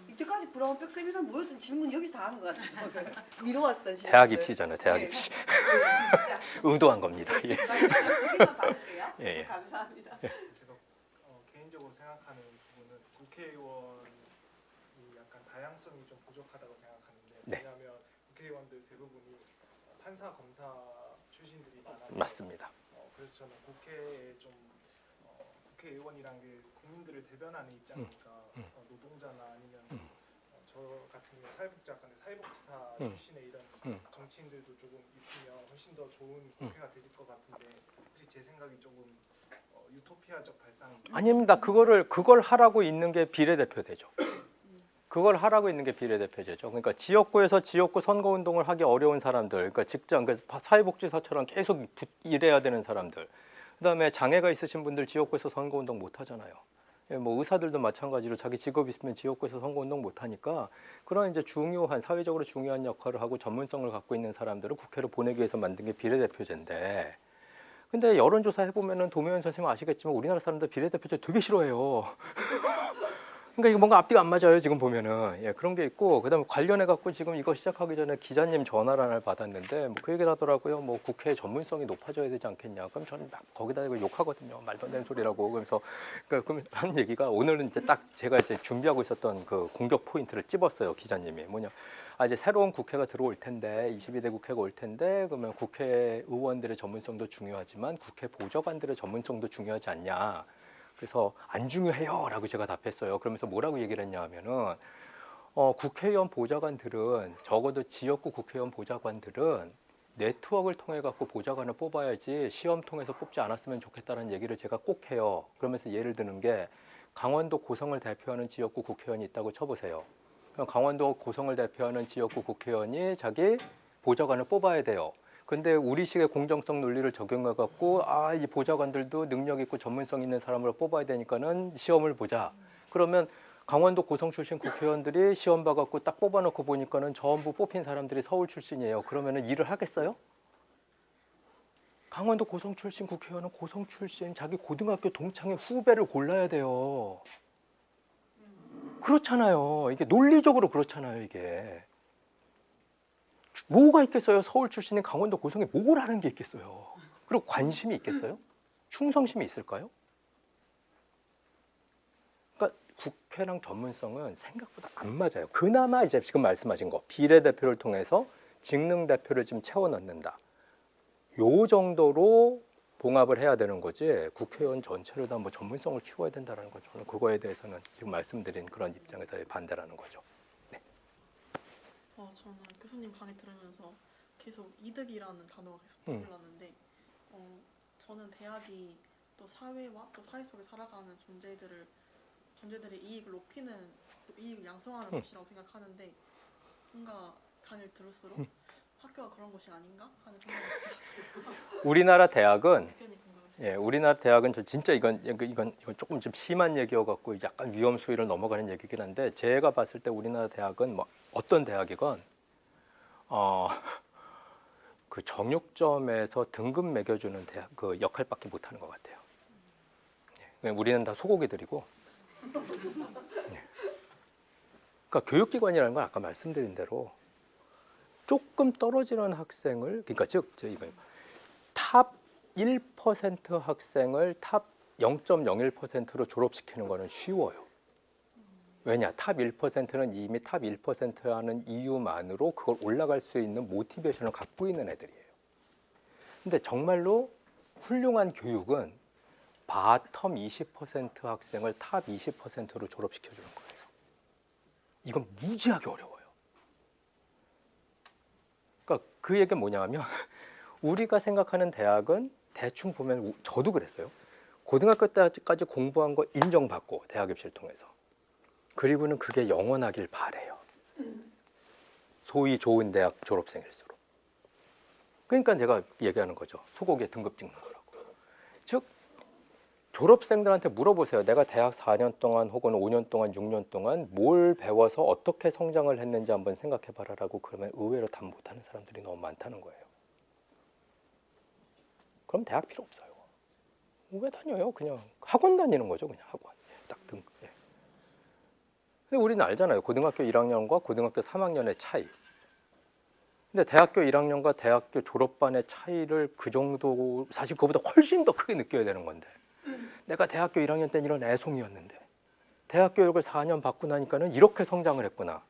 이때까지 브라운 백쌤이랑 모였던 질문 여기서 다 하는 것 같습니다. 미뤄왔던 질문. 대학 입시잖아요. 대학 입시. 자, 의도한 겁니다. 예. 마지막 받을게요. 예, 예. 감사합니다. 제가 개인적으로 생각하는 부분은 국회의원이 약간 다양성이 좀 부족하다고 생각하는데 네. 왜냐하면 국회의원들 대부분이 판사, 검사 출신들이 많아서 맞습니다. 그래서 저는 국회에 좀 국회의원이란 게 국민들을 대변하는 입장이니까 노동자나 아니면 저 같은 경우 사회복지학과인데 사회복지사 출신의 이런 정치인들도 조금 있으면 훨씬 더 좋은 국회가 될 것 같은데 혹시 제 생각이 조금 유토피아적 발상인가요? 아닙니다. 그걸 하라고 있는 게 비례대표제죠. 그걸 하라고 있는 게 비례대표제죠. 그러니까 지역구에서 지역구 선거운동을 하기 어려운 사람들, 그러니까 직장, 그러니까 사회복지사처럼 계속 일해야 되는 사람들, 그다음에 장애가 있으신 분들 지역구에서 선거운동 못 하잖아요. 뭐 의사들도 마찬가지로 자기 직업 있으면 지역구에서 선거운동 못 하니까 그런 이제 중요한 사회적으로 중요한 역할을 하고 전문성을 갖고 있는 사람들을 국회로 보내기 위해서 만든 게 비례대표제인데. 근데 여론조사 해보면은 도미원 선생님 아시겠지만 우리나라 사람들 비례대표제 되게 싫어해요. 그러니까 이거 뭔가 앞뒤가 안 맞아요 지금 보면은. 그런 게 있고 그다음에 관련해 갖고 지금 이거 시작하기 전에 기자님 전화를 하나 받았는데 뭐 그 얘기를 하더라고요. 뭐 국회 전문성이 높아져야 되지 않겠냐. 그럼 저는 막 거기다 이거 욕하거든요. 말도 안 되는 소리라고. 그래서 그럼 하는 얘기가 오늘은 이제 딱 제가 이제 준비하고 있었던 그 공격 포인트를 찝었어요. 기자님이 뭐냐. 이제 새로운 국회가 들어올 텐데 22대 국회가 올 텐데 그러면 국회의원들의 전문성도 중요하지만 국회 보좌관들의 전문성도 중요하지 않냐. 그래서 안 중요해요라고 제가 답했어요. 그러면서 뭐라고 얘기를 했냐 하면은 국회의원 보좌관들은 적어도 지역구 국회의원 보좌관들은 네트워크를 통해 갖고 보좌관을 뽑아야지 시험 통해서 뽑지 않았으면 좋겠다는 얘기를 제가 꼭 해요. 그러면서 예를 드는 게 강원도 고성을 대표하는 지역구 국회의원이 있다고 쳐보세요. 그럼 강원도 고성을 대표하는 지역구 국회의원이 자기 보좌관을 뽑아야 돼요. 근데 우리식의 공정성 논리를 적용해 갖고 이 보좌관들도 능력 있고 전문성 있는 사람을 뽑아야 되니까는 시험을 보자. 그러면 강원도 고성 출신 국회의원들이 시험 봐 갖고 딱 뽑아 놓고 보니까는 전부 뽑힌 사람들이 서울 출신이에요. 그러면은 일을 하겠어요? 강원도 고성 출신 국회의원은 고성 출신 자기 고등학교 동창의 후배를 골라야 돼요. 그렇잖아요. 이게 논리적으로 그렇잖아요, 이게. 뭐가 있겠어요? 서울 출신인 강원도 고성에 뭘 하는 게 있겠어요? 그리고 관심이 있겠어요? 충성심이 있을까요? 그러니까 국회랑 전문성은 생각보다 안 맞아요. 그나마 이제 지금 말씀하신 거 비례대표를 통해서 직능대표를 지금 채워 넣는다. 요 정도로 봉합을 해야 되는 거지 국회의원 전체를 다 뭐 전문성을 키워야 된다는 거 저는 그거에 대해서는 지금 말씀드린 그런 입장에서의 반대라는 거죠. 저는 교수님 강의 들으면서 계속 이득이라는 단어가 계속 떠올랐는데 저는 대학이 또 사회와 또 사회 속에 살아가는 존재들의 이익을 높이는, 이익을 양성하는 곳이라고 생각하는데 뭔가 강의를 들을수록 학교가 그런 곳이 아닌가 하는 생각이 들어서 우리나라 대학은 의견이 궁금했어요. 예, 우리나라 대학은 저 진짜 이건 조금 좀 심한 얘기여 갖고 약간 위험 수위를 넘어가는 얘기긴 한데 제가 봤을 때 우리나라 대학은 뭐 어떤 대학이건 그 정육점에서 등급 매겨주는 대학 그 역할밖에 못 하는 것 같아요. 예, 우리는 다 소고기들이고. 예. 그러니까 교육기관이라는 건 아까 말씀드린 대로 조금 떨어지는 학생을 그러니까 즉 탑 1% 학생을 탑 0.01%로 졸업시키는 거는 쉬워요. 왜냐? 탑 1%는 이미 탑 1%라는 이유만으로 그걸 올라갈 수 있는 모티베이션을 갖고 있는 애들이에요. 근데 정말로 훌륭한 교육은 바텀 20% 학생을 탑 20%로 졸업시켜 주는 거예요. 이건 무지하게 어려워요. 그러니까 그 얘기가 뭐냐면 우리가 생각하는 대학은 대충 보면 저도 그랬어요. 고등학교 때까지 공부한 거 인정받고 대학 입시를 통해서 그리고는 그게 영원하길 바래요. 소위 좋은 대학 졸업생일수록. 그러니까 제가 얘기하는 거죠. 소고기에 등급 찍는 거라고. 즉 졸업생들한테 물어보세요. 내가 대학 4년 동안 혹은 5년 동안 6년 동안 뭘 배워서 어떻게 성장을 했는지 한번 생각해 봐라라고 그러면 의외로 답 못하는 사람들이 너무 많다는 거예요. 그럼 대학 필요 없어요. 왜 다녀요? 그냥 학원 다니는 거죠. 그냥 학원. 딱 등. 예. 근데 우리는 알잖아요. 고등학교 1학년과 고등학교 3학년의 차이. 근데 대학교 1학년과 대학교 졸업반의 차이를 그 정도 사실 그거보다 훨씬 더 크게 느껴야 되는 건데 내가 대학교 1학년 때는 이런 애송이었는데 대학 교육을 4년 받고 나니까는 이렇게 성장을 했구나.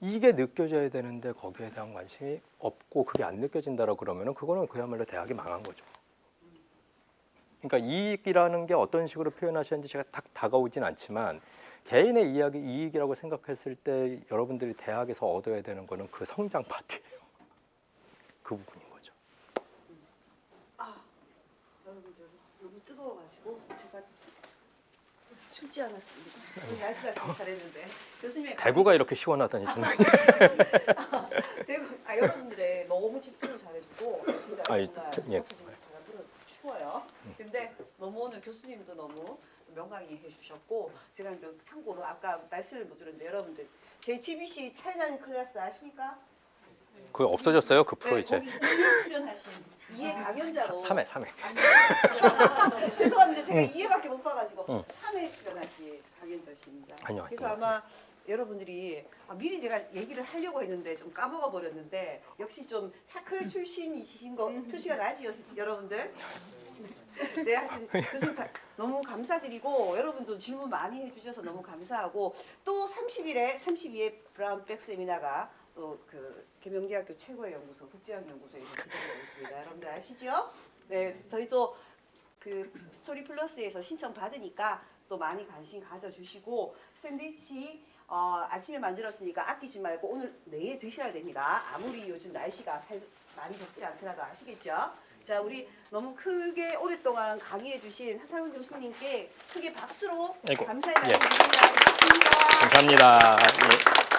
이게 느껴져야 되는데 거기에 대한 관심이 없고 그게 안 느껴진다라고 그러면은 그거는 그야말로 대학이 망한 거죠. 그러니까 이익이라는 게 어떤 식으로 표현하셨는지 제가 딱 다가오진 않지만 개인의 이익이라고 생각했을 때 여러분들이 대학에서 얻어야 되는 거는 그 성장 파트예요. 그 부분인 거죠. 여러분들 너무 뜨거워가지고 제가 춥지 않았습니다. 오늘 날씨가 참 잘했는데 교수님의 대구가 이렇게 시원하다니 정말. 대구 여러분들의 너무 집중을 잘해주고 진짜 아니, 정말 예. 바람으로 추워요. 근데 너무 오늘 교수님도 너무 명강의 해주셨고 제가 참고로 아까 말씀을 못 드렸는데 여러분들 JTBC 차이나는 클래스 아십니까? 그거 없어졌어요 그 프로 네, 이제. 거기 2회 출연하신 2회 강연자로 3회. 죄송합니다. 제가 2회밖에 못 봐가지고 3회 출연하신 강연자십니다. 아니요. 그래서 아마 여러분들이 미리 제가 얘기를 하려고 했는데 좀 까먹어 버렸는데 역시 좀 차클 출신이신 거 표시가 나지 여러분들. 네, 하여튼 교수님 너무 감사드리고 여러분도 질문 많이 해주셔서 너무 감사하고 또 32회 브라운백 세미나가 또 그 계명대학교 최고의 연구소 국제학연구소에서 기다리고 있습니다. 여러분들 아시죠? 네, 저희 또 그 스토리 플러스에서 신청 받으니까 또 많이 관심 가져주시고 샌드위치 아침에 만들었으니까 아끼지 말고 오늘 내일 드셔야 됩니다. 아무리 요즘 날씨가 많이 덥지 않더라도 아시겠죠? 자, 우리 너무 크게 오랫동안 강의해주신 하상훈 교수님께 크게 박수로 감사의 말씀 드립니다. 고맙습니다. 감사합니다. 예.